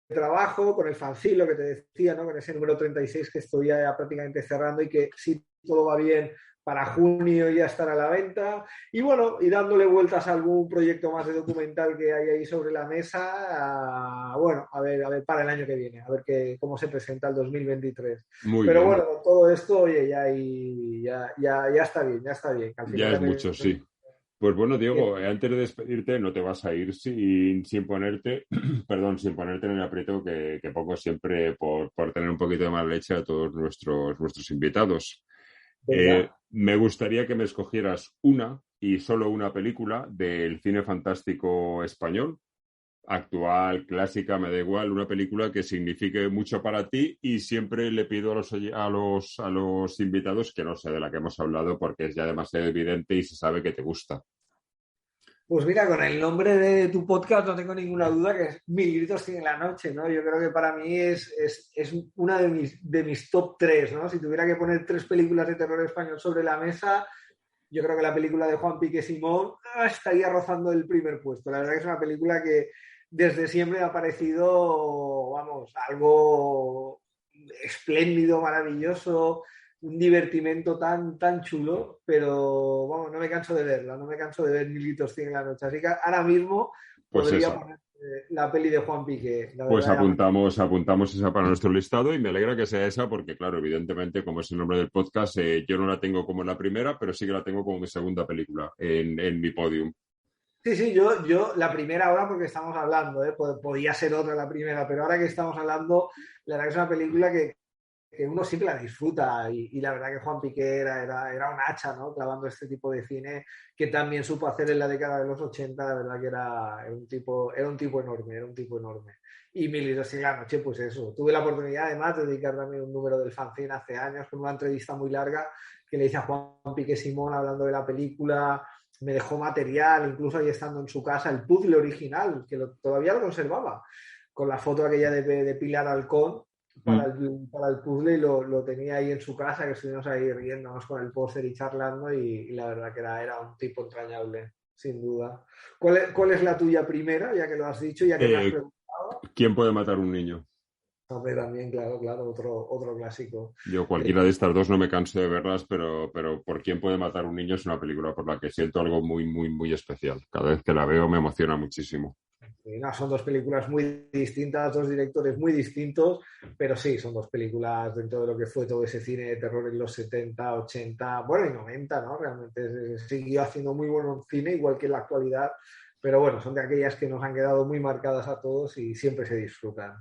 trabajo, con el Fancilo que te decía, ¿no? Con ese número 36 que estoy ya prácticamente cerrando y que si todo va bien para junio ya estará a la venta. Y bueno, y dándole vueltas a algún proyecto más de documental que hay ahí sobre la mesa, a ver para el año que viene, a ver cómo se presenta el 2023. Muy Pero bien. bueno, con todo esto, oye, ya está bien, ya está bien. Ya es mucho, sí. Pues bueno, Diego, antes de despedirte, no te vas a ir sin ponerte, sin ponerte en el aprieto que pongo siempre por tener un poquito de más leche a todos nuestros invitados. Me gustaría que me escogieras una y solo una película del cine fantástico español, actual, clásica, me da igual, una película que signifique mucho para ti y siempre le pido a los invitados que no sea de la que hemos hablado porque es ya demasiado evidente y se sabe que te gusta. Pues mira, con el nombre de tu podcast no tengo ninguna duda que es Mil gritos tiene la noche, ¿no? Yo creo que para mí es una de mis top 3, ¿no? Si tuviera que poner 3 películas de terror español sobre la mesa, yo creo que la película de Juan Piqué Simón estaría rozando el primer puesto. La verdad que es una película que desde siempre me ha parecido, vamos, algo espléndido, maravilloso, un divertimento tan chulo, pero vamos, no me canso de verla, no me canso de ver Mil gritos tiene la noche. Así que ahora mismo podría poner la peli de Juan Piqué. Pues apuntamos esa para nuestro listado y me alegra que sea esa porque, claro, evidentemente, como es el nombre del podcast, yo no la tengo como la primera, pero sí que la tengo como mi segunda película en mi podium. Sí, yo la primera ahora porque estamos hablando, podía ser otra la primera, pero ahora que estamos hablando, la verdad que es una película que uno siempre la disfruta y la verdad que Juan Piqué era un hacha, ¿no? Clavando este tipo de cine que también supo hacer en la década de los 80, la verdad que era un tipo enorme. Y Mil Historias de la Noche, pues eso. Tuve la oportunidad además de dedicar también un número del fanzine hace años con una entrevista muy larga que le hice a Juan Piqué Simón hablando de la película. Me dejó material, incluso ahí estando en su casa, el puzzle original, que todavía lo conservaba, con la foto aquella de Pilar Halcón para el puzzle, y lo tenía ahí en su casa, que estuvimos ahí riéndonos con el póster y charlando, y la verdad que era un tipo entrañable, sin duda. ¿Cuál es la tuya primera, ya que lo has dicho, ya que me has preguntado? ¿Quién puede matar a un niño? Hombre, también, claro, otro clásico. Yo cualquiera de estas dos no me canso de verlas, pero por ¿Quién puede matar a un niño? Es una película por la que siento algo muy, muy, muy especial. Cada vez que la veo me emociona muchísimo. Sí, no, son dos películas muy distintas, dos directores muy distintos, pero sí, son dos películas dentro de lo que fue todo ese cine de terror en los 70, 80, bueno, y 90, ¿no? Realmente siguió haciendo muy buen cine, igual que en la actualidad, pero bueno, son de aquellas que nos han quedado muy marcadas a todos y siempre se disfrutan.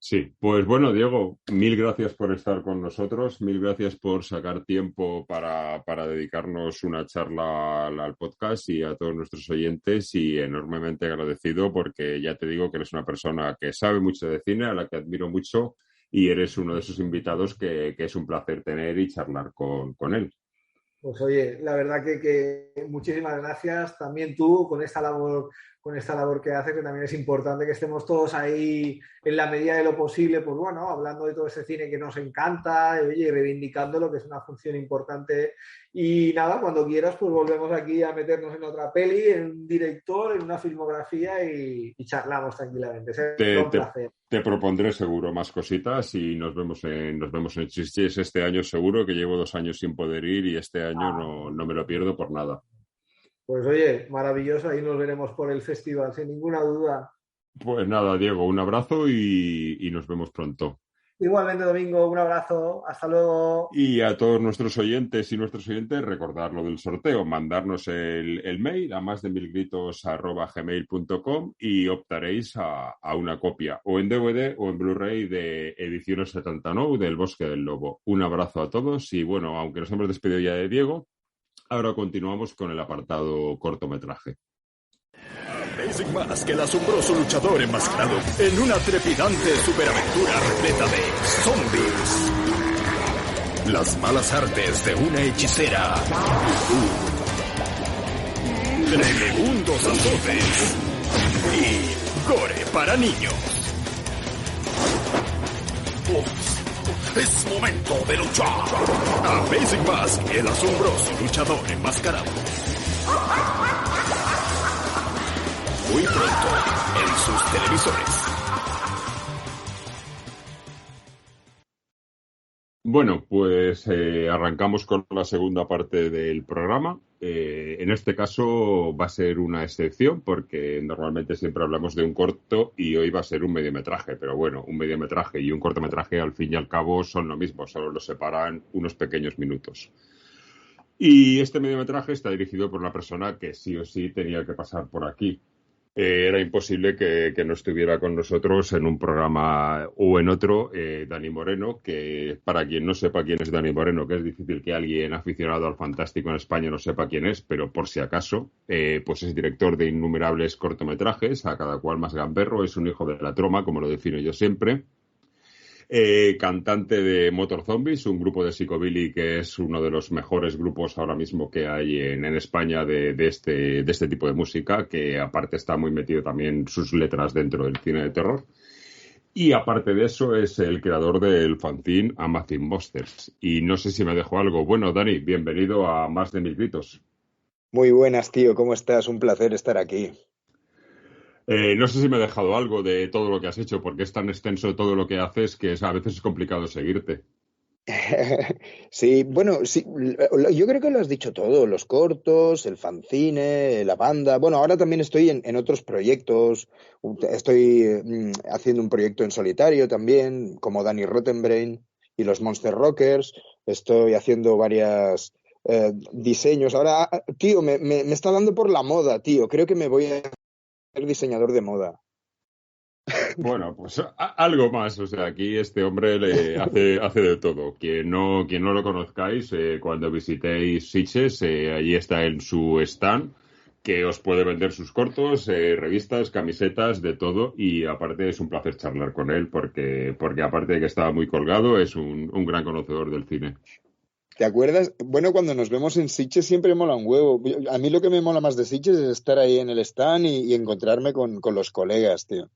Sí, pues bueno, Diego, mil gracias por estar con nosotros, mil gracias por sacar tiempo para dedicarnos una charla al podcast y a todos nuestros oyentes, y enormemente agradecido porque ya te digo que eres una persona que sabe mucho de cine, a la que admiro mucho, y eres uno de esos invitados que es un placer tener y charlar con él. Pues oye, la verdad que muchísimas gracias también tú con esta labor que haces, que también es importante que estemos todos ahí en la medida de lo posible, pues bueno, hablando de todo ese cine que nos encanta, y reivindicándolo, que es una función importante. Y nada, cuando quieras, pues volvemos aquí a meternos en otra peli, en un director, en una filmografía y charlamos tranquilamente. Será un placer. Te propondré seguro más cositas y nos vemos en Sitges este año seguro, que llevo 2 años sin poder ir y este año no me lo pierdo por nada. Pues oye, maravilloso, ahí nos veremos por el festival, sin ninguna duda. Pues nada, Diego, un abrazo y nos vemos pronto. Igualmente, Domingo, un abrazo, hasta luego. Y a todos nuestros oyentes recordar lo del sorteo, mandarnos el mail a másdemilgritos@gmail.com y optaréis a una copia, o en DVD o en Blu-ray de Ediciones 79 del Bosque del Lobo. Un abrazo a todos y bueno, aunque nos hemos despedido ya de Diego, ahora continuamos con el apartado cortometraje. Amazing Mask, el asombroso luchador enmascarado en una trepidante superaventura repleta de zombies, las malas artes de una hechicera, tremendos azotes y gore para niños. Es momento de luchar. Amazing Mask, el asombroso luchador enmascarado. Muy pronto en sus televisores. Bueno, pues arrancamos con la segunda parte del programa. En este caso va a ser una excepción porque normalmente siempre hablamos de un corto y hoy va a ser un mediometraje. Pero bueno, un mediometraje y un cortometraje al fin y al cabo son lo mismo, solo los separan unos pequeños minutos. Y este mediometraje está dirigido por una persona que sí o sí tenía que pasar por aquí. Era imposible que no estuviera con nosotros en un programa o en otro Dani Moreno, que para quien no sepa quién es Dani Moreno, que es difícil que alguien aficionado al fantástico en España no sepa quién es, pero por si acaso, pues es director de innumerables cortometrajes, a cada cual más gamberro, es un hijo de la troma, como lo defino yo siempre. Cantante de Motor Zombies, un grupo de psicobilly que es uno de los mejores grupos ahora mismo que hay en España de este tipo de música, que aparte está muy metido también sus letras dentro del cine de terror. Y aparte de eso es el creador del fanzine Amazing Monsters. Y no sé si me dejo algo. Bueno, Dani, bienvenido a Más de Mil Gritos. Muy buenas, tío. ¿Cómo estás? Un placer estar aquí. No sé si me he dejado algo de todo lo que has hecho, porque es tan extenso todo lo que haces que a veces es complicado seguirte. Sí, bueno, sí, yo creo que lo has dicho todo, los cortos, el fanzine, la banda. Bueno, ahora también estoy en otros proyectos, estoy haciendo un proyecto en solitario también, como Danny Rottenbrain y los Monster Rockers, estoy haciendo varios diseños. Ahora, tío, me está dando por la moda, tío, creo que me voy a ser diseñador de moda. Bueno, pues algo más. O sea, aquí este hombre le hace de todo. Quien no lo conozcáis, cuando visitéis Sitges, allí está en su stand, que os puede vender sus cortos, revistas, camisetas, de todo. Y aparte es un placer charlar con él, porque aparte de que estaba muy colgado, es un gran conocedor del cine. ¿Te acuerdas? Bueno, cuando nos vemos en Sitges siempre mola un huevo. A mí lo que me mola más de Sitges es estar ahí en el stand y encontrarme con los colegas, tío.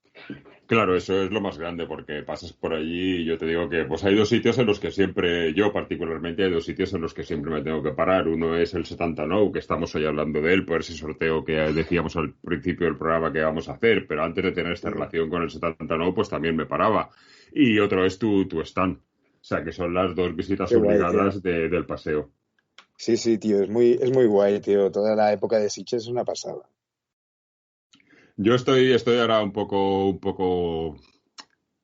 Claro, eso es lo más grande, porque pasas por allí y yo te digo que pues hay dos sitios en los que siempre, yo particularmente, hay dos sitios en los que siempre me tengo que parar. Uno es el 79, que estamos hoy hablando de él, por ese sorteo que decíamos al principio del programa que vamos a hacer, pero antes de tener esta relación con el 79, pues también me paraba. Y otro es tu stand. O sea, que son las dos visitas Qué guay, obligadas del paseo. Sí, tío, es muy guay, tío. Toda la época de Sitges es una pasada. Yo estoy ahora un poco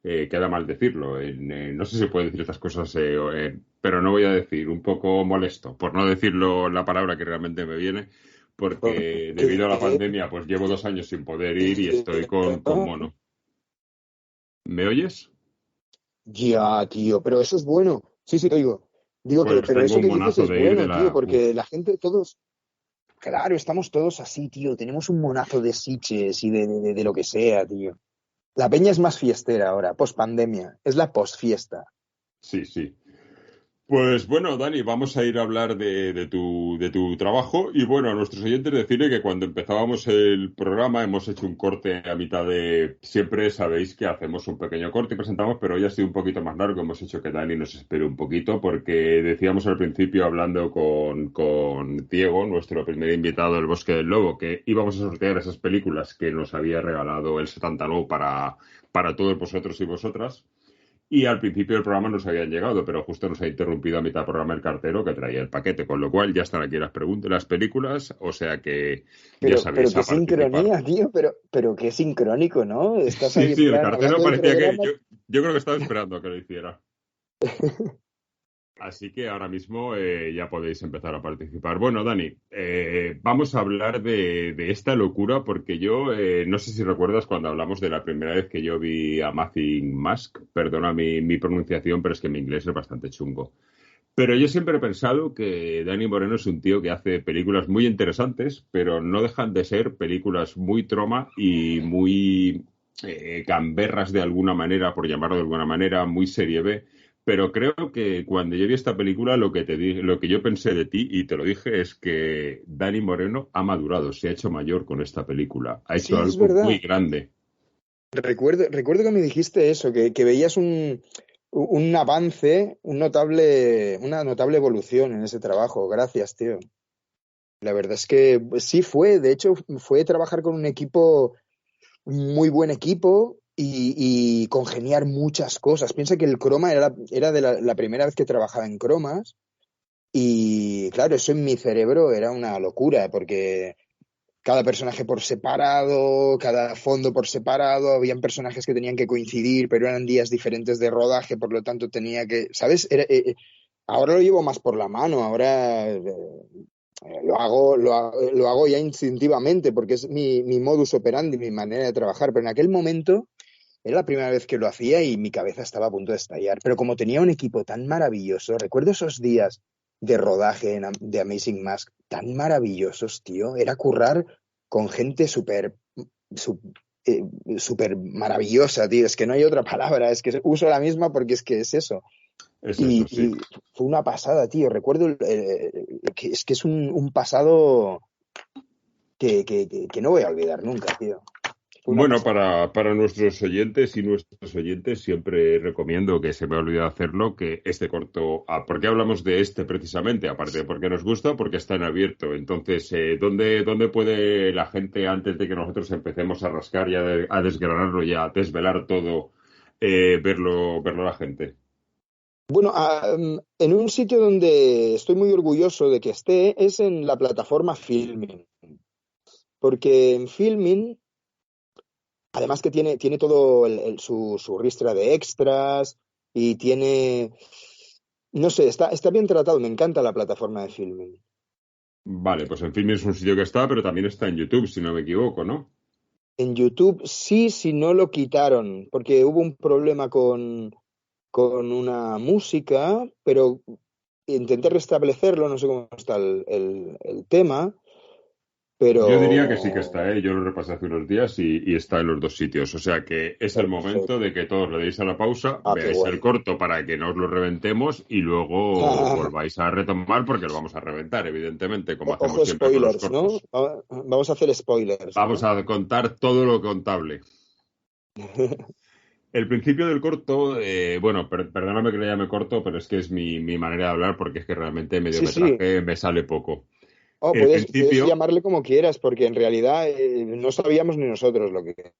queda mal decirlo. No sé si puede decir estas cosas, pero no voy a decir, un poco molesto, por no decirlo la palabra que realmente me viene, porque debido a la pandemia, pues llevo 2 años sin poder ir y estoy con mono. ¿Me oyes? Ya, tío, pero eso es bueno. Sí, te oigo. Digo Pues pero eso tengo que un dices monazo es de ir de bueno, tío, la... porque la gente, todos, claro, estamos todos así, tío. Tenemos un monazo de Sitges y de lo que sea, tío. La peña es más fiestera ahora, post pandemia. Es la post-fiesta. Sí. Pues bueno, Dani, vamos a ir a hablar de tu trabajo y bueno, a nuestros oyentes decirle que cuando empezábamos el programa hemos hecho un corte a mitad de... Siempre sabéis que hacemos un pequeño corte y presentamos, pero hoy ha sido un poquito más largo, hemos hecho que Dani nos espere un poquito porque decíamos al principio hablando con Diego, nuestro primer invitado del Bosque del Lobo, que íbamos a sortear esas películas que nos había regalado el 79 para todos vosotros y vosotras. Y al principio del programa nos habían llegado, pero justo nos ha interrumpido a mitad del programa el cartero que traía el paquete, con lo cual ya están aquí las películas, o sea que ya sabéis Pero qué a participar. sincronía, tío, pero qué sincrónico, ¿no? Estás ahí Sí, el cartero hablando del parecía que... programa. Yo creo que estaba esperando a que lo hiciera. Así que ahora mismo ya podéis empezar a participar. Bueno, Dani, vamos a hablar de esta locura porque yo, no sé si recuerdas cuando hablamos de la primera vez que yo vi Amazing Mask, perdona mi pronunciación, pero es que mi inglés es bastante chungo. Pero yo siempre he pensado que Dani Moreno es un tío que hace películas muy interesantes, pero no dejan de ser películas muy troma y muy gamberras de alguna manera, por llamarlo de alguna manera, muy serie B. Pero creo que cuando yo vi esta película, lo que yo pensé de ti, y te lo dije, es que Dani Moreno ha madurado, se ha hecho mayor con esta película. Ha hecho algo muy grande. Recuerdo que me dijiste eso, que veías un avance, una notable evolución en ese trabajo. Gracias, tío. La verdad es que sí de hecho, fue trabajar con un equipo, muy buen equipo, y congeniar muchas cosas. Piensa que el croma era de la primera vez que trabajaba en cromas y claro, eso en mi cerebro era una locura porque cada personaje por separado, cada fondo por separado, habían personajes que tenían que coincidir, pero eran días diferentes de rodaje, por lo tanto tenía que, ¿sabes? Ahora lo llevo más por la mano, ahora lo hago ya instintivamente porque es mi modus operandi, mi manera de trabajar, pero en aquel momento era la primera vez que lo hacía y mi cabeza estaba a punto de estallar. Pero como tenía un equipo tan maravilloso, recuerdo esos días de rodaje de Amazing Mask tan maravillosos, tío. Era currar con gente súper maravillosa, tío. Es que no hay otra palabra, es que uso la misma porque es que es eso. Sí. Y fue una pasada, tío. Recuerdo que es un pasado que no voy a olvidar nunca, tío. Bueno, para nuestros oyentes y nuestros oyentes siempre recomiendo, que se me ha olvidado hacerlo, que este corto, ¿por qué hablamos de este precisamente? Aparte de porque nos gusta, porque está en abierto. Entonces, ¿dónde puede la gente, antes de que nosotros empecemos a rascar y a desgranarlo y a desvelar todo, verlo la gente? Bueno, en un sitio donde estoy muy orgulloso de que esté es en la plataforma Filmin. Porque en Filmin, además que tiene todo su ristra de extras y tiene... No sé, está bien tratado. Me encanta la plataforma de Filmin. Vale, pues en Filmin es un sitio que está, pero también está en YouTube, si no me equivoco, ¿no? En YouTube sí, si no lo quitaron, porque hubo un problema con una música, pero intenté restablecerlo, no sé cómo está el tema, Yo diría que sí que pero... está, ¿eh? Yo lo repasé hace unos días y está en los dos sitios. O sea que es el momento Perfecto. de que todos le deis a la pausa, Ah, qué veáis el guay. corto para que no os lo reventemos y luego volváis a retomar porque lo vamos a reventar, evidentemente, como hacemos Ojo, siempre con los spoilers, ¿no? cortos. Vamos a hacer spoilers, Vamos ¿no? a contar todo lo contable. El principio del corto, bueno, perdóname que le llame corto, pero es que es mi manera de hablar porque es que realmente Sí, sí. mediometraje me sale poco. Oh, El puedes principio, llamarle como quieras, porque en realidad no sabíamos ni nosotros lo que...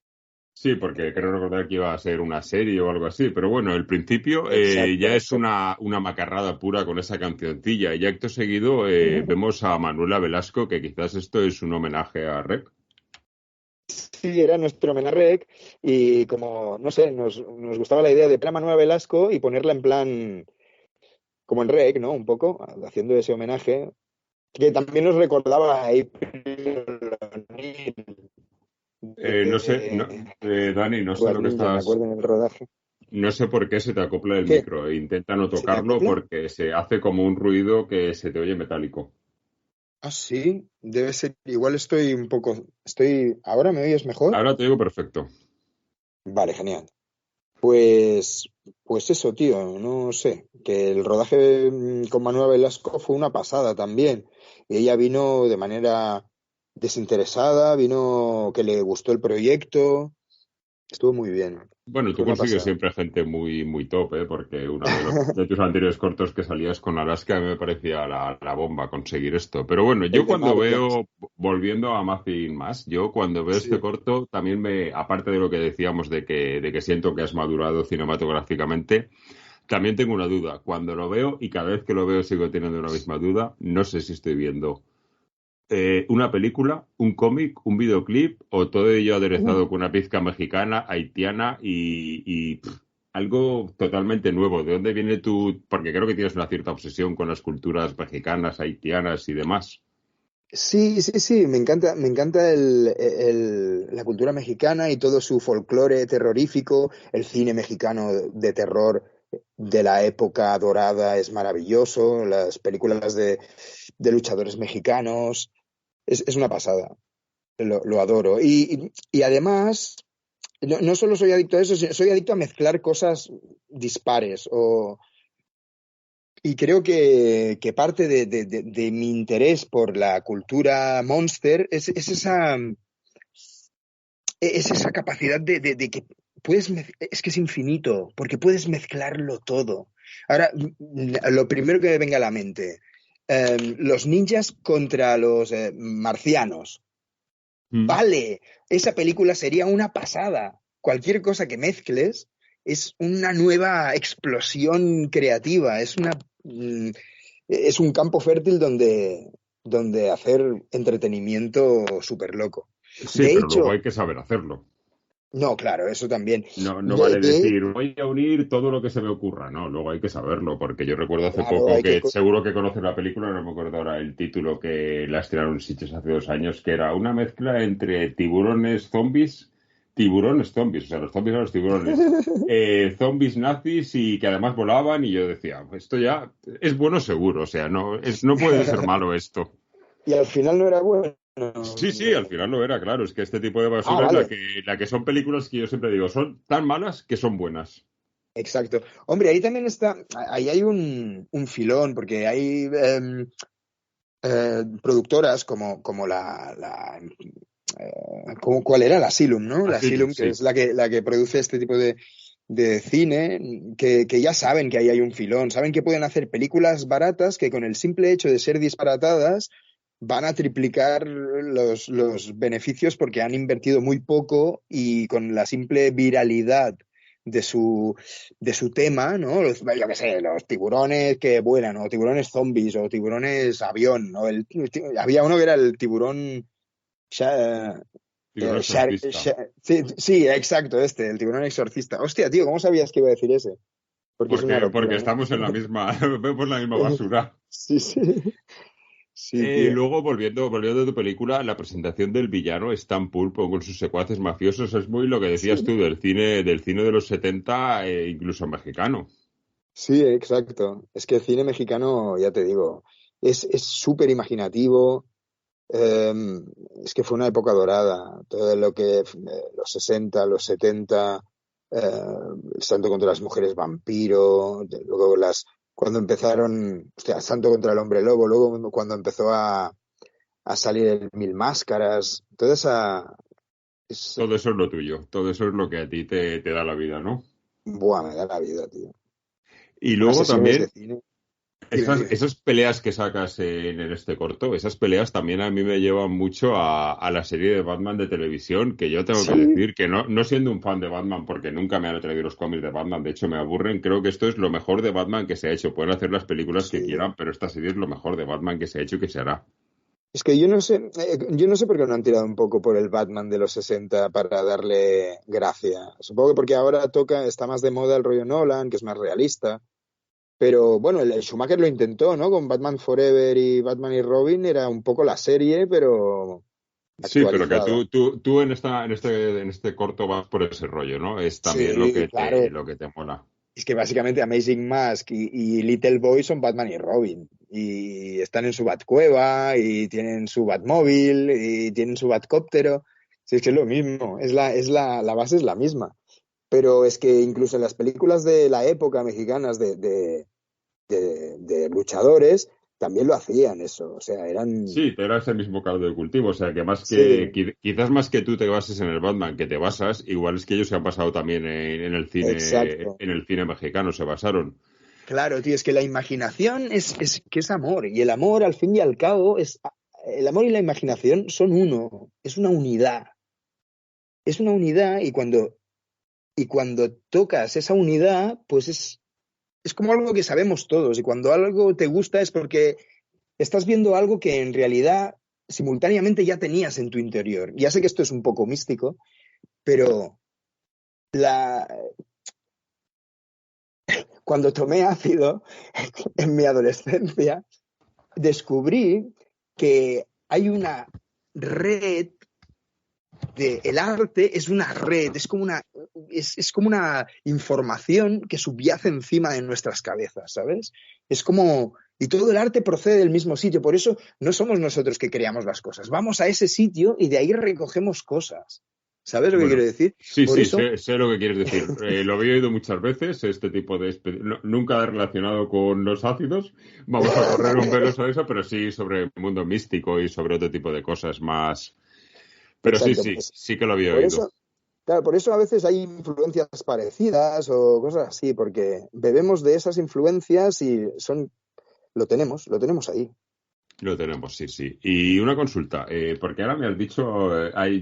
sí, porque creo recordar que iba a ser una serie o algo así, pero bueno, el principio ya Exacto. es una macarrada pura con esa cancioncilla y acto seguido vemos a Manuela Velasco, que quizás esto es un homenaje a Rec. Sí, era nuestro homenaje y como, no sé, nos gustaba la idea de poner a Manuela Velasco y ponerla en plan, como en Rec, ¿no? Un poco, haciendo ese homenaje, que también nos recordaba a April O'Neil No sé, no, de Dani, no sé Tortugas lo que Ninja, me estás, acuerdo en el rodaje. no sé por qué se te acopla el ¿Qué? micro. Intenta no ¿Se te tocarlo acopla? porque se hace como un ruido que se te oye metálico. Ah, sí, debe ser, igual ¿ahora me oyes mejor? Ahora te digo perfecto. Vale, genial. Pues, pues eso, tío, no sé, que el rodaje con Manuela Velasco fue una pasada también. Ella vino de manera desinteresada, vino que le gustó el proyecto, estuvo muy bien, Bueno, tú fue una consigues pasada. siempre gente muy, muy top, ¿eh? Porque uno de tus anteriores cortos que salías con Alaska me parecía la bomba conseguir esto. Pero bueno, yo El de cuando Martians. veo, volviendo a Nothing Más, yo cuando veo este Sí. corto también aparte de lo que decíamos de que siento que has madurado cinematográficamente, también tengo una duda. Cuando lo veo y cada vez que lo veo sigo teniendo una misma duda, no sé si estoy viendo una película, un cómic, un videoclip o todo ello aderezado con una pizca mexicana, haitiana algo totalmente nuevo. ¿De dónde viene tu...? Porque creo que tienes una cierta obsesión con las culturas mexicanas, haitianas y demás. Sí, sí, sí, me encanta la cultura mexicana y todo su folclore terrorífico, el cine mexicano de terror de la época dorada es maravilloso, las películas de luchadores mexicanos, es una pasada, lo adoro. Y además, no solo soy adicto a eso, soy adicto a mezclar cosas dispares y creo que parte de mi interés por la cultura monster es esa capacidad de que es que es infinito, porque puedes mezclarlo todo. Ahora, lo primero que me venga a la mente, los ninjas contra los marcianos. Mm. Vale, esa película sería una pasada. Cualquier cosa que mezcles es una nueva explosión creativa, es un campo fértil donde hacer entretenimiento súper loco. Sí, De pero luego hecho, hay que saber hacerlo. no, claro, eso también. No, no De, vale de- decir, voy a unir todo lo que se me ocurra. No, luego hay que saberlo, porque yo recuerdo hace claro, poco que seguro que conoces la película, no me acuerdo ahora el título que la estrenaron en Sitges hace 2 años, que era una mezcla entre tiburones zombies, o sea, los zombies eran los tiburones, zombies nazis y que además volaban y yo decía, esto ya es bueno seguro, o sea, no puede ser malo esto. Y al final no era bueno. Sí, sí, al final lo era, claro. Es que este tipo de Ah, basura es la vale. que son películas que yo siempre digo, son tan malas que son buenas. Exacto. Hombre, ahí también ahí hay un filón, porque hay productoras como ¿cuál era? La Asylum, ¿no? La Así, Asylum, que sí. es la que produce este tipo de cine, que ya saben que ahí hay un filón, saben que pueden hacer películas baratas que con el simple hecho de ser disparatadas van a triplicar los beneficios porque han invertido muy poco y con la simple viralidad de su tema, ¿no? Yo qué sé, los tiburones que vuelan, o tiburones zombies, o tiburones avión, ¿no? Había uno que era el tiburón... Tiburón exorcista. sí, sí, exacto, el tiburón exorcista. Hostia, tío, ¿cómo sabías que iba a decir ese? Porque es una Porque locura, ¿no? estamos en la misma, vemos la misma basura. Sí, sí. Sí, tío. Luego, volviendo a tu película, la presentación del villano Stan Pulpo con sus secuaces mafiosos es muy lo que decías tú del cine de los 70, incluso mexicano. Sí, exacto. Es que el cine mexicano, ya te digo, es súper imaginativo. Eh, es que fue una época dorada. Todo lo que los 60, los 70, el santo contra las mujeres vampiro, luego cuando empezaron, hostia, santo contra el hombre lobo, luego cuando empezó a salir el Mil Máscaras, toda esa... Todo eso es lo tuyo, todo eso es lo que a ti te da la vida, ¿no? Buah, me da la vida, tío. Y Unas luego sesiones también... de cine. Esas peleas que sacas en este corto, esas peleas también a mí me llevan mucho a la serie de Batman de televisión, que yo tengo que decir que no siendo un fan de Batman, porque nunca me han atrevido los cómics de Batman, de hecho me aburren, creo que esto es lo mejor de Batman que se ha hecho. Pueden hacer las películas que quieran, pero esta serie es lo mejor de Batman que se ha hecho y que se hará. Es que yo no sé por qué no han tirado un poco por el Batman de los 60 para darle gracia. Supongo que porque ahora está más de moda el rollo Nolan, que es más realista. Pero bueno, el Schumacher lo intentó, ¿no? Con Batman Forever y Batman y Robin era un poco la serie, pero sí, pero que tú en este corto vas por ese rollo, ¿no? Es también lo que te mola. Es que básicamente Amazing Mask y Little Boy son Batman y Robin. Y están en su Batcueva, y tienen su Batmóvil, y tienen su Batcóptero. Sí, es que es lo mismo, la base es la misma. Pero es que incluso en las películas de la época mexicanas de luchadores también lo hacían eso, o sea, eran... Sí, era ese mismo caldo de cultivo, o sea, que quizás más que tú te bases en el Batman que te basas, igual es que ellos se han pasado también en el cine. Exacto. En el cine mexicano se basaron. Claro, tío, es que la imaginación es que es amor, y el amor al fin y al cabo el amor y la imaginación son uno, es una unidad. Es una unidad y cuando tocas esa unidad, pues es como algo que sabemos todos. Y cuando algo te gusta es porque estás viendo algo que en realidad simultáneamente ya tenías en tu interior. Ya sé que esto es un poco místico, pero cuando tomé ácido en mi adolescencia, descubrí que hay una red. El arte es una red, es como una información que subyace encima de nuestras cabezas, ¿sabes? Es como... Y todo el arte procede del mismo sitio, por eso no somos nosotros que creamos las cosas, vamos a ese sitio y de ahí recogemos cosas. ¿Sabes lo que quiero decir? Sí, sé lo que quieres decir. Lo había oído muchas veces, este tipo de... nunca relacionado con los ácidos, vamos a correr un velo sobre eso, pero sí sobre el mundo místico y sobre otro tipo de cosas más... Pero exacto, sí que lo había oído. Claro, por eso a veces hay influencias parecidas o cosas así, porque bebemos de esas influencias y lo tenemos ahí. Lo tenemos, sí. Y una consulta, porque ahora me has dicho,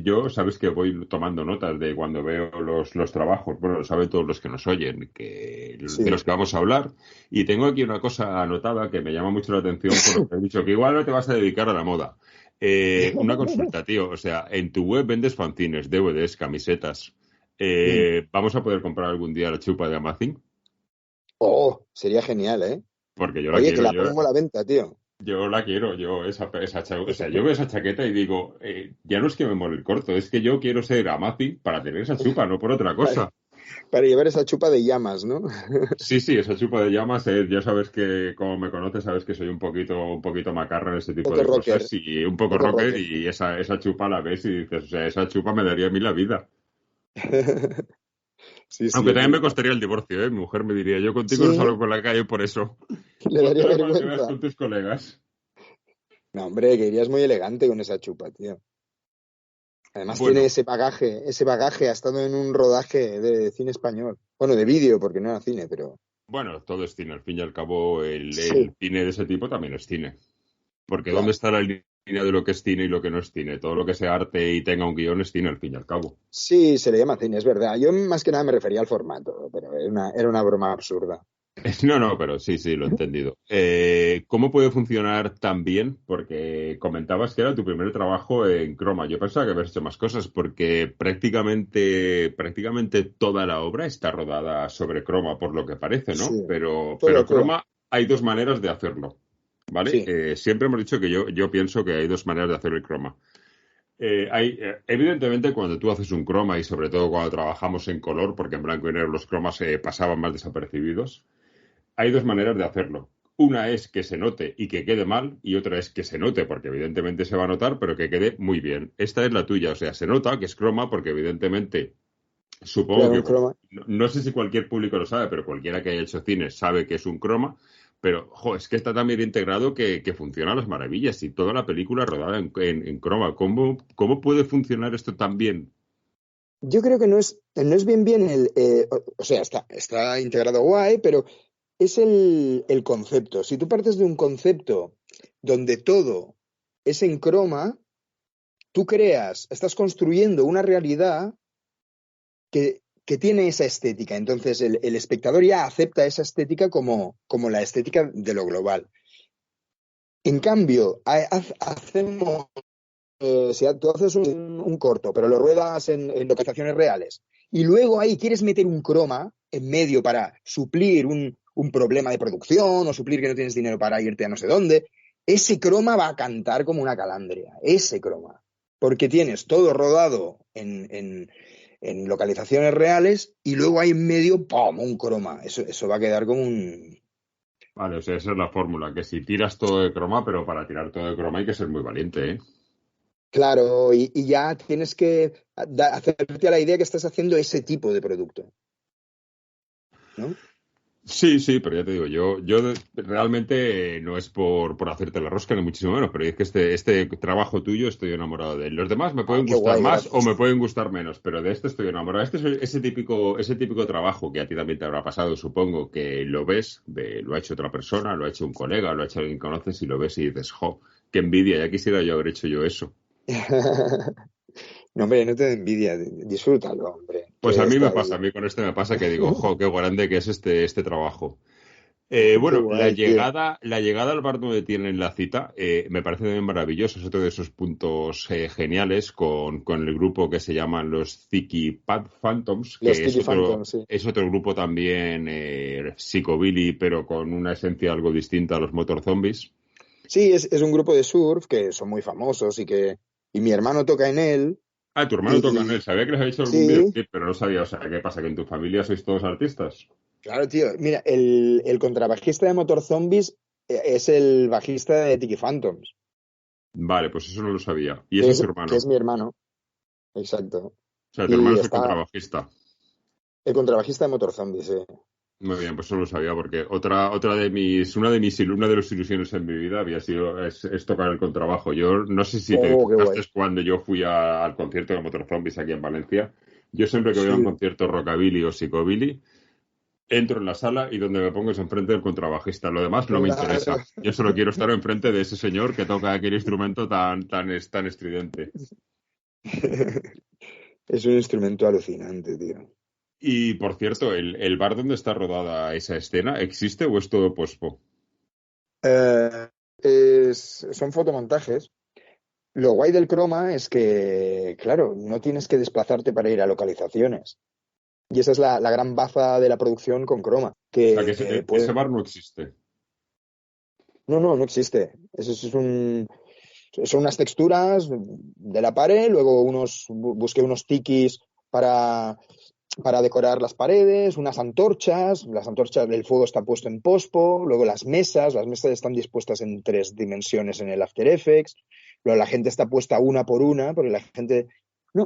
yo sabes que voy tomando notas de cuando veo los trabajos, bueno, lo saben todos los que nos oyen, de los que vamos a hablar, y tengo aquí una cosa anotada que me llama mucho la atención por lo que he dicho, que igual no te vas a dedicar a la moda. Una consulta, tío, o sea, en tu web vendes fanzines, DVDs, camisetas. ¿Vamos a poder comprar algún día la chupa de Amazing? Oh, sería genial, ¿eh? Porque yo la quiero. Oye, que la pongo a la venta, tío. Yo la quiero, o sea, yo veo esa chaqueta y digo, ya no es que me mole el corto, es que yo quiero ser Amazing para tener esa chupa, no por otra cosa. Para llevar esa chupa de llamas, ¿no? Sí, esa chupa de llamas, ya sabes que, como me conoces, sabes que soy un poquito macarra en ese tipo de cosas y un poco rocker y esa chupa la ves y dices, o sea, esa chupa me daría a mí la vida. Aunque también me costaría el divorcio, ¿eh? Mi mujer me diría, yo contigo no salgo por la calle por eso. Le daría vergüenza. Con tus colegas. No, hombre, que irías muy elegante con esa chupa, tío. Además tiene ese bagaje, ha estado en un rodaje de cine español. Bueno, de vídeo, porque no era cine, pero... Bueno, todo es cine. Al fin y al cabo, el cine de ese tipo también es cine. Porque ¿dónde está la línea de lo que es cine y lo que no es cine? Todo lo que sea arte y tenga un guión es cine, al fin y al cabo. Sí, se le llama cine, es verdad. Yo más que nada me refería al formato, pero era una broma absurda. No, pero sí, lo he entendido. ¿Cómo puede funcionar tan bien? Porque comentabas que era tu primer trabajo en croma. Yo pensaba que habías hecho más cosas porque prácticamente toda la obra está rodada sobre croma, por lo que parece, ¿no? Sí, Pero croma hay dos maneras de hacerlo. ¿vale? Sí. Siempre hemos dicho que yo pienso que hay dos maneras de hacer el croma. Evidentemente, cuando tú haces un croma, y sobre todo cuando trabajamos en color, porque en blanco y negro los cromas pasaban más desapercibidos, hay dos maneras de hacerlo. Una es que se note y que quede mal, y otra es que se note, porque evidentemente se va a notar, pero que quede muy bien. Esta es la tuya, o sea, se nota que es croma, porque evidentemente, supongo que, no sé si cualquier público lo sabe, pero cualquiera que haya hecho cine sabe que es un croma, pero es que está tan bien integrado que funciona a las maravillas, y toda la película rodada en croma. ¿Cómo puede funcionar esto tan bien? Yo creo que no es bien o sea, está integrado guay, pero es el concepto. Si tú partes de un concepto donde todo es en croma, tú estás construyendo una realidad que tiene esa estética. Entonces el espectador ya acepta esa estética como la estética de lo global. En cambio, hacemos... si tú haces un corto, pero lo ruedas en localizaciones reales, y luego ahí quieres meter un croma en medio para suplir un problema de producción o suplir que no tienes dinero para irte a no sé dónde, ese croma va a cantar como una calandria, ese croma, porque tienes todo rodado en localizaciones reales y luego ahí en medio, ¡pum!, un croma. Eso va a quedar como un... Vale, o sea, esa es la fórmula, que si tiras todo de croma, pero para tirar todo de croma hay que ser muy valiente, ¿eh? Claro, y ya tienes que hacerte a la idea que estás haciendo ese tipo de producto, ¿no? Sí, pero ya te digo, yo realmente no es por hacerte la rosca, ni muchísimo menos, pero es que este trabajo tuyo estoy enamorado de él. Los demás me pueden gustar guay, más gracias. o me pueden gustar menos, pero de este estoy enamorado. Este es ese típico trabajo que a ti también te habrá pasado, supongo, que lo ves, lo ha hecho otra persona, lo ha hecho un colega, lo ha hecho alguien que conoces y lo ves y dices, ¡jo! ¡Qué envidia! Ya quisiera yo haber hecho yo eso. No, hombre, no te da envidia, disfrútalo, hombre. Pues a mí me pasa, a mí con este me pasa que digo, ¡jo! ¡Qué grande que es este trabajo! Bueno, guay, la llegada al bar donde tienen la cita me parece también maravilloso. Es otro de esos puntos geniales con el grupo que se llaman los Sticky Phantoms, que es otro grupo también psicobilly, pero con una esencia algo distinta a los Motor Zombies. Sí, es un grupo de surf que son muy famosos y mi hermano toca en él. Ah, tu hermano toca en él. Sabía que les había hecho algún videoclip, pero no sabía. O sea, ¿qué pasa? ¿Que en tu familia sois todos artistas? Claro, tío. Mira, el contrabajista de Motor Zombies es el bajista de Tiki Phantoms. Vale, pues eso no lo sabía. Y ese es su hermano. Que es mi hermano. Exacto. O sea, tu hermano es el contrabajista. El contrabajista de Motor Zombies, sí. Muy bien, pues eso no lo sabía, porque una de las ilusiones en mi vida es tocar el contrabajo. Yo no sé si te fijaste cuando yo fui al concierto de Motor Zombies aquí en Valencia. Yo siempre que voy a un concierto rockabilly o psicobilly, entro en la sala y donde me pongo es enfrente del contrabajista. Lo demás no me interesa. Yo solo quiero estar enfrente de ese señor que toca aquel instrumento tan estridente. Es un instrumento alucinante, tío. Y, por cierto, ¿el bar donde está rodada esa escena existe o es todo pospo? Son fotomontajes. Lo guay del croma es que, claro, no tienes que desplazarte para ir a localizaciones. Y esa es la gran baza de la producción con croma. O sea, que ese bar no existe. No existe. Son unas texturas de la pared, luego busqué unos tikis para decorar las paredes, unas antorchas, el fuego está puesto en pospo, luego las mesas están dispuestas en 3 dimensiones en el After Effects, luego la gente está puesta una por una, porque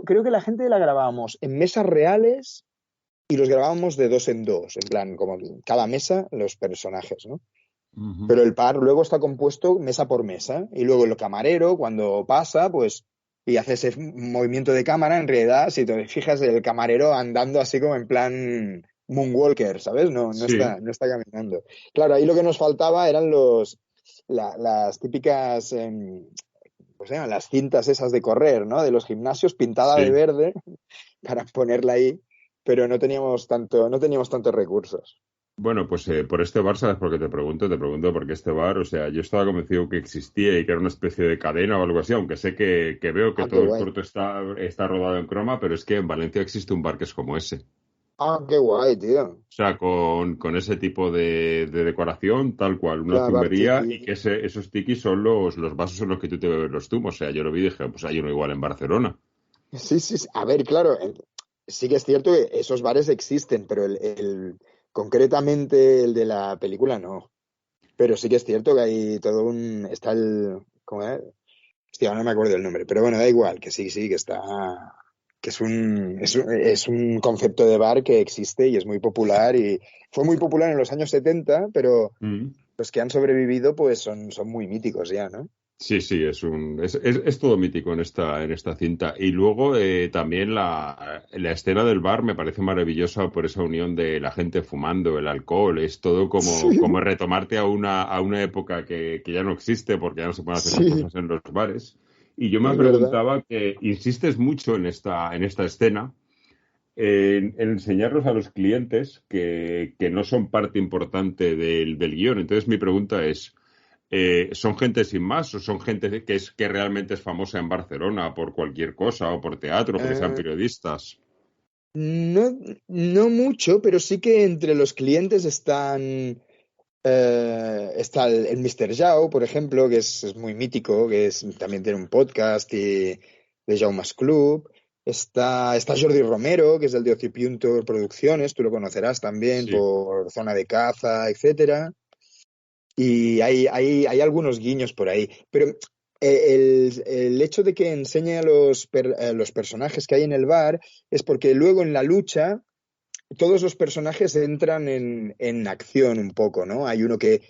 creo que la gente la grabábamos en mesas reales y los grabábamos de 2 en 2, en plan, como cada mesa, los personajes, ¿no? Uh-huh. Pero el bar luego está compuesto mesa por mesa, y luego el camarero, cuando pasa, pues, y hace ese movimiento de cámara, en realidad, si te fijas, el camarero andando así como en plan moonwalker, ¿sabes? No está caminando. Claro, ahí lo que nos faltaba eran las típicas, pues las cintas esas de correr, ¿no? De los gimnasios, pintada de verde, para ponerla ahí, pero no teníamos tantos recursos. Bueno, pues por este bar, ¿sabes por qué te pregunto? Te pregunto porque este bar, o sea, yo estaba convencido que existía y que era una especie de cadena o algo así, aunque sé que veo que todo el corto está rodado en croma, pero es que en Valencia existe un bar que es como ese. Ah, qué guay, tío. O sea, con ese tipo de decoración, tal cual, una La bar zumería, y tiki. que esos tikis son los vasos en los que tú te bebes los zumos. O sea, yo lo vi y dije, pues hay uno igual en Barcelona. Sí, sí, sí. A ver, claro, sí que es cierto que esos bares existen, pero concretamente el de la película no. Pero sí que es cierto que hay todo un... Está el... ¿Cómo es? Hostia, ahora no me acuerdo del nombre, pero bueno, da igual, que sí, que está... Que es un concepto de bar que existe y es muy popular y fue muy popular en los años 70, pero Mm. los que han sobrevivido pues son muy míticos ya, ¿no? Sí, sí, es todo mítico en esta cinta. Y luego también la escena del bar me parece maravillosa por esa unión de la gente fumando, el alcohol. Es todo como Sí, retomarte a una época que ya no existe porque ya no se pueden hacer esas sí, cosas en los bares. Y yo me es verdad. preguntaba que insistes mucho en esta escena, en enseñarlos a los clientes que no son parte importante del guión. Entonces mi pregunta es... ¿son gente sin más o son gente que realmente es famosa en Barcelona por cualquier cosa o por teatro, porque sean Eh, periodistas? no, no mucho, pero sí que entre los clientes está el Mr. Yao, por ejemplo, que es muy mítico, también tiene un podcast de Jaume's Club. Está Jordi Romero, que es el de Ocipiunto Producciones, tú lo conocerás también Sí. por Zona de Caza, etcétera. Y hay algunos guiños por ahí. Pero el hecho de que enseñe a los personajes que hay en el bar es porque luego en la lucha todos los personajes entran en acción un poco, ¿no? Hay uno que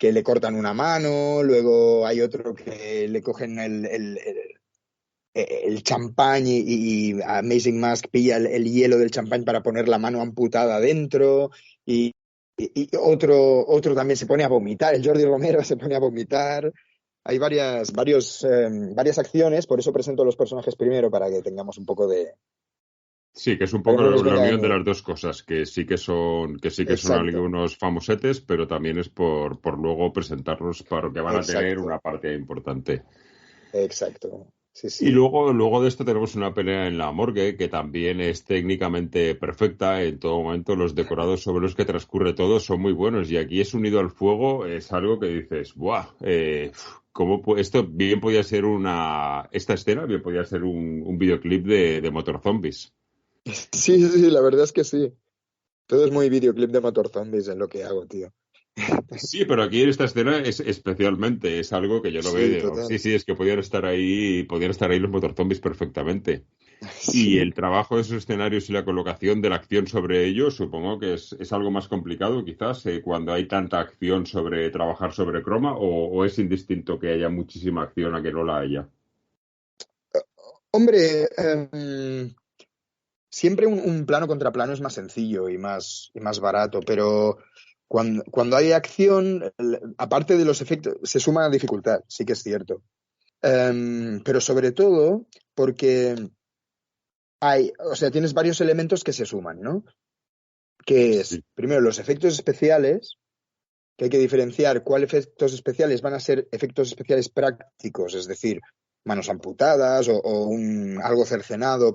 le cortan una mano, luego hay otro que le cogen el champán y Amazing Mask pilla el hielo del champán para poner la mano amputada adentro y otro también se pone a vomitar, el Jordi Romero se pone a vomitar. Hay varias acciones, por eso presento los personajes primero para que tengamos un poco de... Sí, que es un para poco que no nos la venga de unión de nuevo. las dos cosas, que sí que son Exacto, algunos famosetes, pero también es por luego presentarlos para que van a tener una exacto, parte importante. exacto. Sí, Y sí. luego de esto tenemos una pelea en la morgue que también es técnicamente perfecta. En todo momento los decorados sobre los que transcurre todo son muy buenos. Y aquí es unido al fuego, es algo que dices, ¡buah! Esto bien podía ser esta escena bien podía ser un videoclip de Motor Zombies. Sí, sí, sí, la verdad es que sí. Todo es muy videoclip de Motor Zombies en lo que hago, tío. Sí, pero aquí en esta escena es algo que yo lo veo y Sí, digo, sí, total. sí, es que podían estar ahí los Motor Zombies perfectamente. Y Sí. el trabajo de esos escenarios y la colocación de la acción sobre ellos, supongo que es algo más complicado, quizás, cuando hay tanta acción sobre trabajar sobre croma, o es indistinto que haya muchísima acción a que no la haya. Hombre, siempre un plano contra plano es más sencillo y más barato, pero cuando hay acción, aparte de los efectos, se suma la dificultad, sí que es cierto. Pero sobre todo porque o sea, tienes varios elementos que se suman, ¿no? Que es, Sí. primero, los efectos especiales, que hay que diferenciar cuáles efectos especiales van a ser efectos especiales prácticos, es decir, manos amputadas o algo cercenado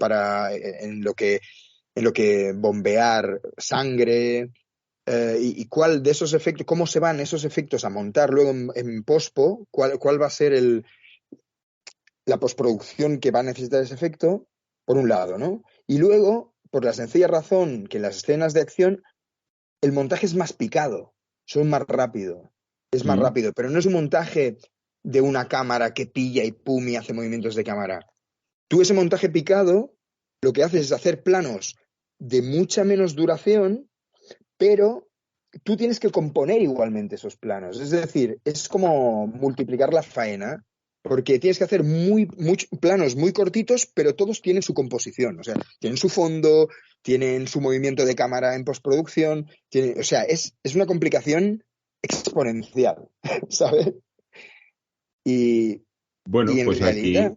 en lo que bombear sangre, y cuál de esos efectos, cómo se van esos efectos a montar luego en pospo, cuál va a ser la postproducción que va a necesitar ese efecto, por un lado, ¿no? Y luego, por la sencilla razón que en las escenas de acción el montaje es más picado, son más rápido, es más Mm. rápido, pero no es un montaje de una cámara que pilla y pum y hace movimientos de cámara. Tú ese montaje picado lo que haces es hacer planos de mucha menos duración, pero tú tienes que componer igualmente esos planos. Es decir, es como multiplicar la faena, porque tienes que hacer planos muy cortitos, pero todos tienen su composición. O sea, tienen su fondo, tienen su movimiento de cámara en postproducción. O sea, es una complicación exponencial, ¿sabes? Y, y Bueno, en pues realidad, aquí,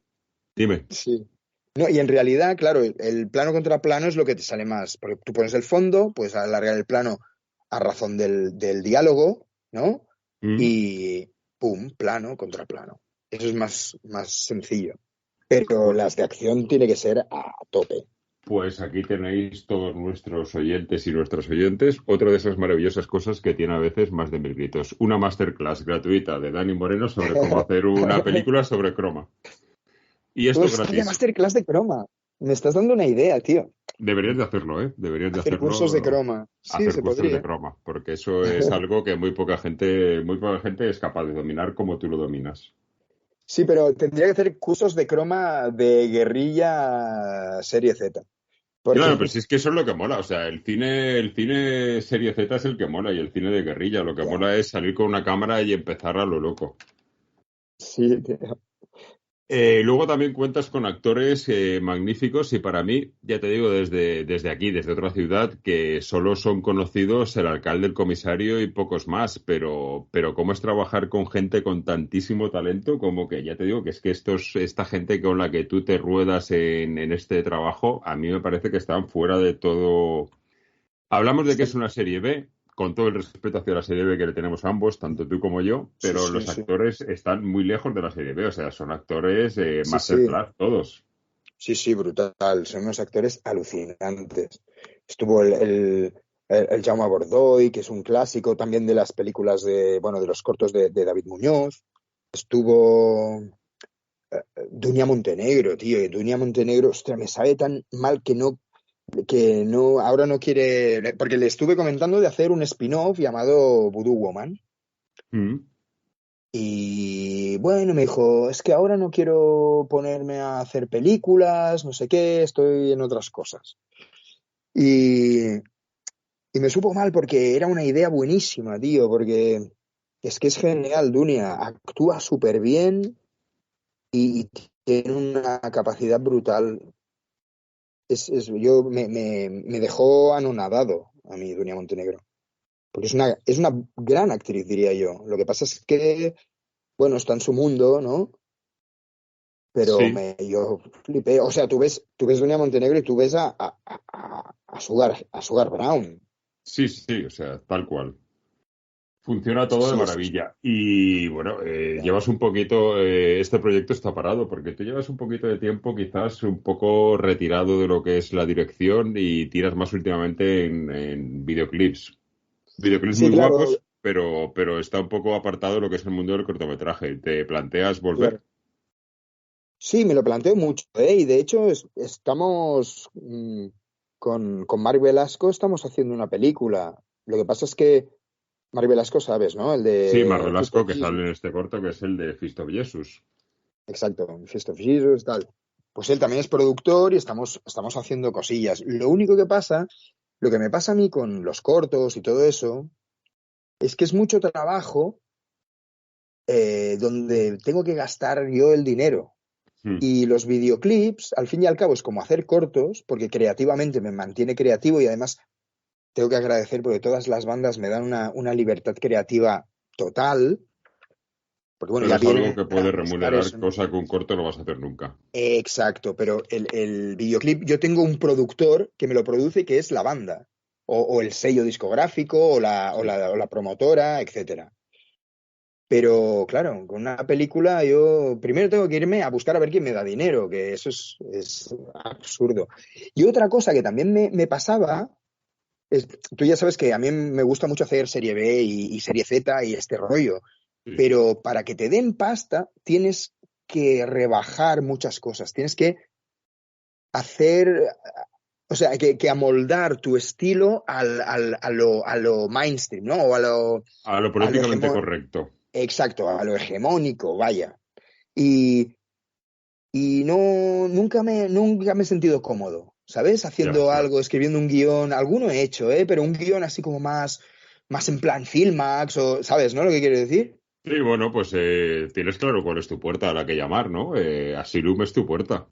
dime. sí. No, y en realidad, claro, el plano contra plano es lo que te sale más, porque tú pones el fondo, puedes alargar el plano a razón del diálogo, ¿no? Mm. Y pum, plano contra plano. Eso es más sencillo. Pero Bueno, las de acción tiene que ser a tope. Pues aquí tenéis todos nuestros oyentes y nuestras oyentes otra de esas maravillosas cosas que tiene a veces más de 1000 gritos. Una masterclass gratuita de Dani Moreno sobre cómo hacer una película sobre croma. Y esto es gratis. Masterclass de croma. Me estás dando una idea, tío. Deberías de hacerlo, ¿eh? Deberías de hacer hacerlo. Cursos de croma. Sí, hacer se cursos podría. de croma, porque eso es algo que muy poca gente es capaz de dominar como tú lo dominas. Sí, pero tendría que hacer cursos de croma de guerrilla serie Z. Porque... Claro, pero si es que eso es lo que mola. O sea, el cine serie Z es el que mola y el cine de guerrilla. Lo que mola es salir con una cámara y empezar a lo loco. Sí, tío. Luego también cuentas con actores magníficos y para mí, ya te digo, desde aquí, desde otra ciudad, que solo son conocidos el alcalde, el comisario y pocos más, pero cómo es trabajar con gente con tantísimo talento, como que ya te digo que es que esta gente con la que tú te ruedas en este trabajo, a mí me parece que están fuera de todo. Hablamos de que es una serie B, con todo el respeto hacia la serie B que le tenemos a ambos, tanto tú como yo, pero los actores están muy lejos de la serie B, o sea, son actores masterclass todos. Sí, brutal, son unos actores alucinantes. Estuvo el Jaume Bordoy, que es un clásico también de las películas de los cortos de David Muñoz. Estuvo Dunia Montenegro, tío, y Dunia Montenegro, ostras, me sabe tan mal que ahora no quiere, porque le estuve comentando de hacer un spin-off llamado Voodoo Woman. Y bueno, me dijo, es que ahora no quiero ponerme a hacer películas, no sé qué, estoy en otras cosas. Y me supo mal porque era una idea buenísima, tío, porque es que es genial, Dunia, actúa súper bien y tiene una capacidad brutal. Me dejó anonadado a mí Dunia Montenegro, porque es una gran actriz, diría yo. Lo que pasa es que, bueno, está en su mundo, ¿no? Pero sí. Yo flipé. O sea, tú ves Dunia Montenegro y tú ves a Sugar Brown. Sí, o sea, tal cual. Funciona todo de maravilla. Y bueno, llevas un poquito, este proyecto está parado, porque tú llevas un poquito de tiempo quizás un poco retirado de lo que es la dirección y tiras más últimamente en videoclips. Videoclips muy guapos, pero está un poco apartado de lo que es el mundo del cortometraje. ¿Te planteas volver? Claro. Sí, me lo planteo mucho, y de hecho estamos con Marc Velasco, estamos haciendo una película. Lo que pasa es que Marc Velasco, sabes, ¿no? El de... Sí, Marc Velasco, que sale en este corto, que es el de Fist of Jesus. Exacto, Fist of Jesus, tal. Pues él también es productor y estamos haciendo cosillas. Lo único que pasa, lo que me pasa a mí con los cortos y todo eso, es que es mucho trabajo donde tengo que gastar yo el dinero. Y los videoclips, al fin y al cabo, es como hacer cortos, porque creativamente me mantiene creativo y además tengo que agradecer porque todas las bandas me dan una libertad creativa total. Porque, bueno, pero ya es algo que puede remunerar, eso, ¿no? Cosa que un corto no vas a hacer nunca. Exacto, pero el videoclip, yo tengo un productor que me lo produce, que es la banda, o el sello discográfico, o la promotora, etcétera. Pero, claro, con una película yo primero tengo que irme a buscar a ver quién me da dinero, que eso es absurdo. Y otra cosa que también me pasaba... tú ya sabes que a mí me gusta mucho hacer serie B y serie Z y este rollo, pero para que te den pasta tienes que rebajar muchas cosas, tienes que hacer, o sea, que amoldar tu estilo a lo mainstream, ¿no? O a lo políticamente correcto. Exacto, a lo hegemónico, vaya. Y nunca me he sentido cómodo, ¿sabes? Haciendo algo, escribiendo un guión, alguno he hecho, pero un guión así como más en plan Filmax, o ¿sabes, no? Lo que quiero decir. Sí, bueno, pues tienes claro cuál es tu puerta a la que llamar, ¿no? Asylum es tu puerta.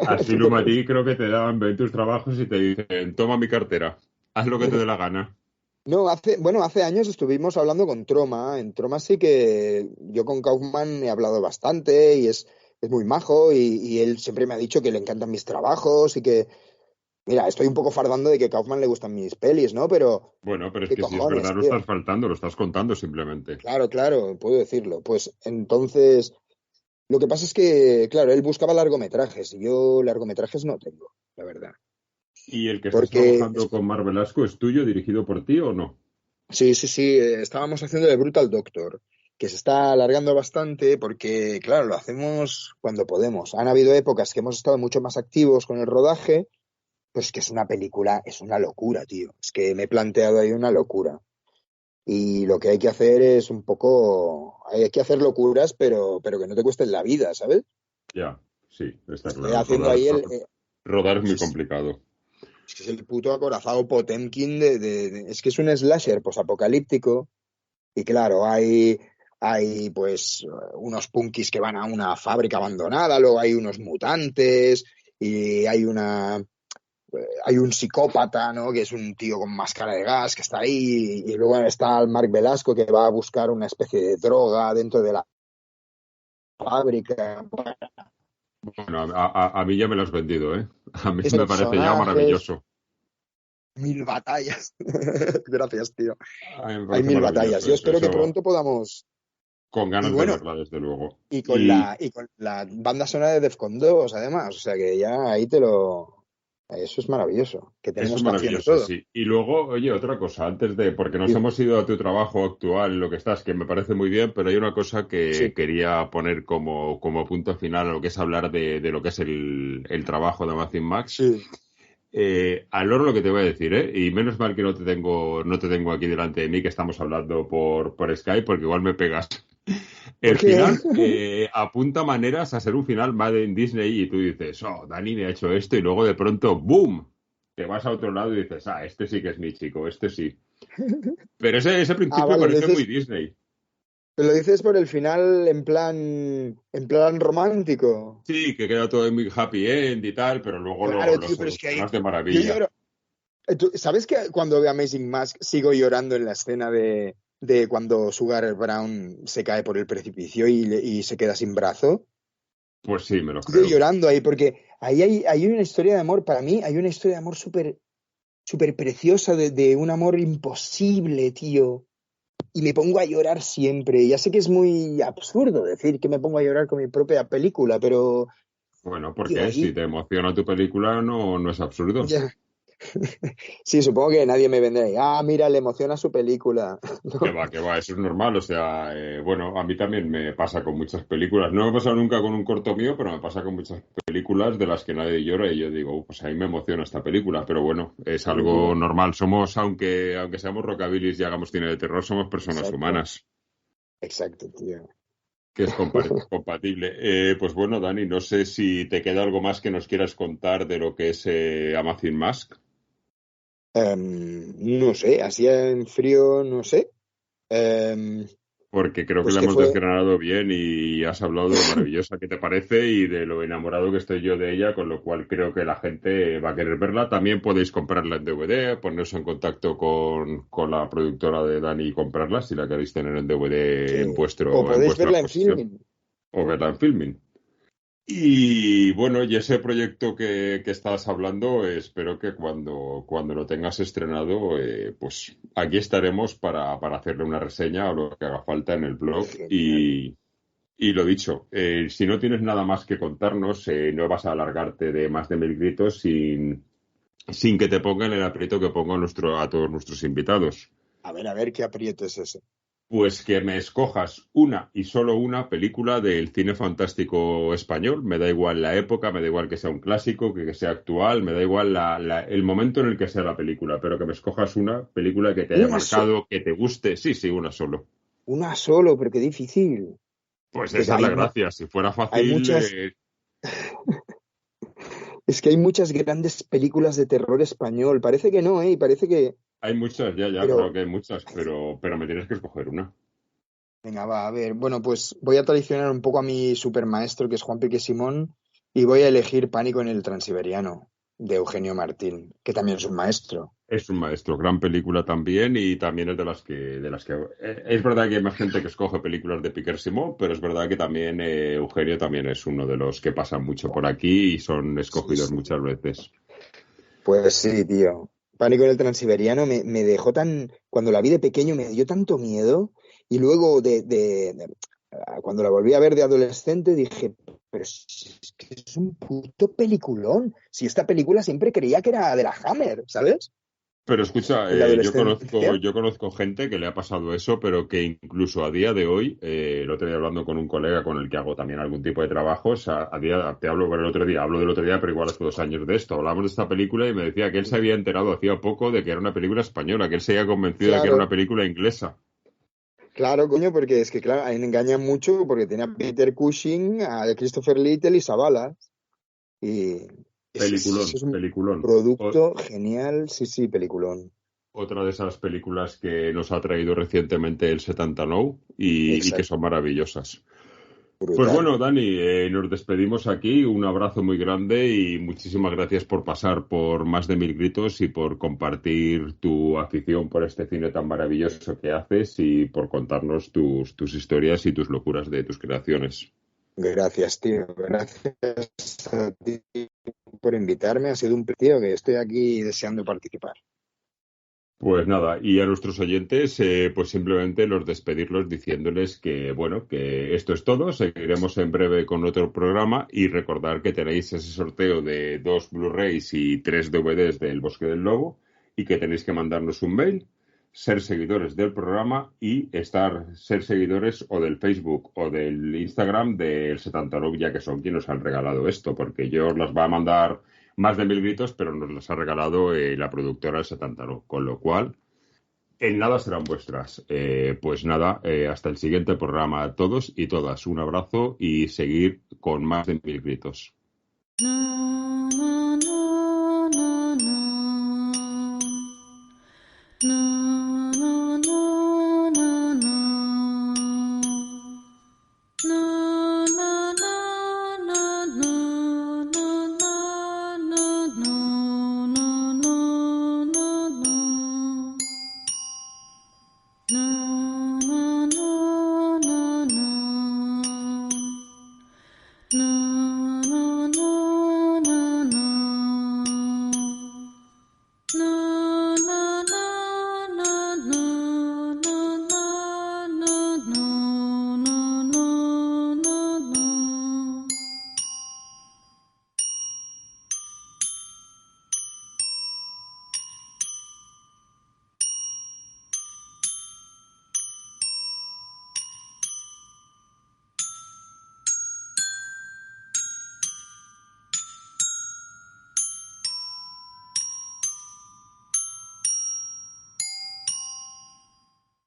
Asylum a ti creo que te daban 20 trabajos y te dicen, toma mi cartera, haz lo que te dé la gana. No, hace años estuvimos hablando con Troma. En Troma sí que yo con Kaufman he hablado bastante y es muy majo y él siempre me ha dicho que le encantan mis trabajos y que, mira, estoy un poco fardando de que a Kaufman le gustan mis pelis, ¿no? Pero... Bueno, pero es que cojones, si es verdad, no estás faltando, lo estás contando simplemente. Claro, puedo decirlo. Pues entonces, Lo que pasa es que, claro, él buscaba largometrajes y yo largometrajes no tengo, la verdad. ¿Y el que estás Porque, trabajando con Mar Velasco es tuyo, dirigido por ti o no? sí, estábamos haciendo de Brutal Doctor, que se está alargando bastante porque, claro, lo hacemos cuando podemos. Han habido épocas que hemos estado mucho más activos con el rodaje, pues que es una película, es una locura, tío. Es que me he planteado ahí una locura. Y lo que hay que hacer es un poco, hay que hacer locuras, pero que no te cuesten la vida, ¿sabes? Ya, sí, está Estoy claro. haciendo ahí Rodar es muy complicado. es que es el puto acorazado Potemkin es que es un slasher posapocalíptico y claro, hay pues unos punkis que van a una fábrica abandonada, luego hay unos mutantes y hay un psicópata, ¿no? Que es un tío con máscara de gas que está ahí y luego está el Marc Velasco que va a buscar una especie de droga dentro de la fábrica. Bueno, a mí ya me lo has vendido, ¿eh? A mí Es me parece ya personajes, maravilloso. 1000 batallas. Gracias, tío. A mí me Hay parece 1000 batallas. maravilloso Yo eso. espero que pronto podamos. Con Y ganas de bueno, verla, desde luego. y con la banda sonora de Defcon 2, además. O sea que ya ahí eso es maravilloso. Que Eso tenemos es canciones maravilloso, todo. sí. Y luego, oye, otra cosa, porque nos Sí, hemos ido a tu trabajo actual, lo que estás, que me parece muy bien, pero hay una cosa que sí, quería poner como punto final a lo que es hablar de lo que es el trabajo de Amazon Max. sí. Al loro lo que te voy a decir, ¿eh? Y menos mal que no te tengo aquí delante de mí, que estamos hablando por Skype, porque igual me pegas. El ¿Por qué? final apunta maneras a ser un final Made in Disney y tú dices, oh, Dani me ha hecho esto y luego de pronto, ¡boom! Te vas a otro lado y dices, este sí que es mi chico, este sí. Pero ese Ah, principio vale, parece muy Disney. lo dices por el final en plan romántico. Sí, que queda todo muy happy end y tal, pero luego Claro, lo tío, pero es que ahí solucionas de yo maravilla. lloro. ¿Sabes que cuando veo Amazing Mask sigo llorando en la escena de cuando Sugar Brown se cae por el precipicio y se queda sin brazo? Pues sí, me lo Sigo creo. llorando ahí porque ahí hay una historia de amor, para mí hay una historia de amor súper súper preciosa de un amor imposible, tío. Y me pongo a llorar siempre. Ya sé que es muy absurdo decir que me pongo a llorar con mi propia película, pero, Bueno, tío, porque si ahí te emociona tu película no es absurdo. ya. Sí, supongo que nadie me vendrá ahí. Ah, mira, le emociona su película. Que No, va, eso es normal. O sea, bueno, a mí también me pasa con muchas películas. No me ha pasado nunca con un corto mío, pero me pasa con muchas películas de las que nadie llora y yo digo, pues a mí me emociona esta película. Pero bueno, es sí, algo tío. normal. Aunque seamos rockabilis y hagamos cine de terror, somos personas Exacto, humanas, exacto, tío. que es compatible. Pues bueno, Dani, no sé si te queda algo más que nos quieras contar de lo que es Amazing Mask. No sé, así en frío, no sé. Porque creo que Pues la que hemos fue. desgranado bien y has hablado de lo maravillosa que te parece y de lo enamorado que estoy yo de ella, con lo cual creo que la gente va a querer verla. También podéis comprarla en DVD, poneros en contacto con la productora de Dani y comprarla si la queréis tener en DVD Sí. en O vuestro, en podéis vuestra verla en posesión filming. o verla en filming. Y bueno, y ese proyecto que estabas hablando, espero que cuando lo tengas estrenado, pues aquí estaremos para hacerle una reseña o lo que haga falta en el blog. Genial. Y lo dicho, si no tienes nada más que contarnos, no vas a alargarte de más de 1000 gritos sin que te pongan el aprieto que pongo a todos nuestros invitados. A ver qué aprieto es ese. Pues que me escojas una y solo una película del cine fantástico español. Me da igual la época, me da igual que sea un clásico, que sea actual, me da igual el momento en el que sea la película, pero que me escojas una película que te haya Una, so- marcado, que te guste. Sí, sí, una solo. una solo, pero qué difícil. Pues Que esa es la hay, gracia. Si fuera hay fácil, muchas. Es que hay muchas grandes películas de terror español. Parece que no, ¿eh? Y parece que. hay muchas, ya, claro Pero, que hay muchas, pero me tienes que escoger una. venga, va, a ver. Bueno, pues voy a traicionar un poco a mi supermaestro, que es Juan Piqué Simón, y voy a elegir Pánico en el Transiberiano, de Eugenio Martín, que también es un maestro. Es un maestro, gran película también y también es es verdad que hay más gente que escoge películas de Piquer Simón, pero es verdad que también Eugenio también es uno de los que pasan mucho por aquí y son Sí, escogidos sí. muchas veces. Pues sí, tío. Pánico en el Transiberiano me dejó tan. Cuando la vi de pequeño me dio tanto miedo. Y luego cuando la volví a ver de adolescente dije, pero si es que es un puto peliculón. Si esta película siempre creía que era de la Hammer, ¿sabes? Pero escucha, En la yo adolescencia. conozco gente que le ha pasado eso, pero que incluso a día de hoy, el otro día hablando con un colega con el que hago también algún tipo de trabajos, te hablo hablo del otro día, pero igual hace 2 años de esto, hablamos de esta película y me decía que él se había enterado hacía poco de que era una película española, que él se había convencido de que era una Claro, película inglesa. claro, coño, porque es que, claro, ahí me engañan mucho porque tenía a Peter Cushing, a Christopher Little y Savalas. Y eso Peliculón, es un peliculón. producto genial, sí, sí, peliculón. Otra de esas películas que nos ha traído recientemente el 79 y que Exacto, son maravillosas. Pues brutal. bueno, Dani, nos despedimos aquí. Un abrazo muy grande y muchísimas gracias por pasar por Más de 1000 gritos y por compartir tu afición por este cine tan maravilloso que haces y por contarnos tus historias y tus locuras de tus creaciones. Gracias, tío. Gracias a ti por invitarme. Ha sido un placer, que estoy aquí deseando participar. Pues nada, y a nuestros oyentes, pues simplemente los despedirlos diciéndoles que, bueno, que esto es todo. Seguiremos en breve con otro programa y recordar que tenéis ese sorteo de 2 Blu-rays y 3 DVDs del Bosque del Lobo y que tenéis que mandarnos un mail, ser seguidores del programa y ser seguidores o del Facebook o del Instagram del 79, ya que son quienes nos han regalado esto, porque yo os las va a mandar Más de 1000 gritos, pero nos las ha regalado la productora del 79, con lo cual en nada serán vuestras. Pues nada, hasta el siguiente programa a todos y todas. Un abrazo y seguir con Más de 1000 gritos.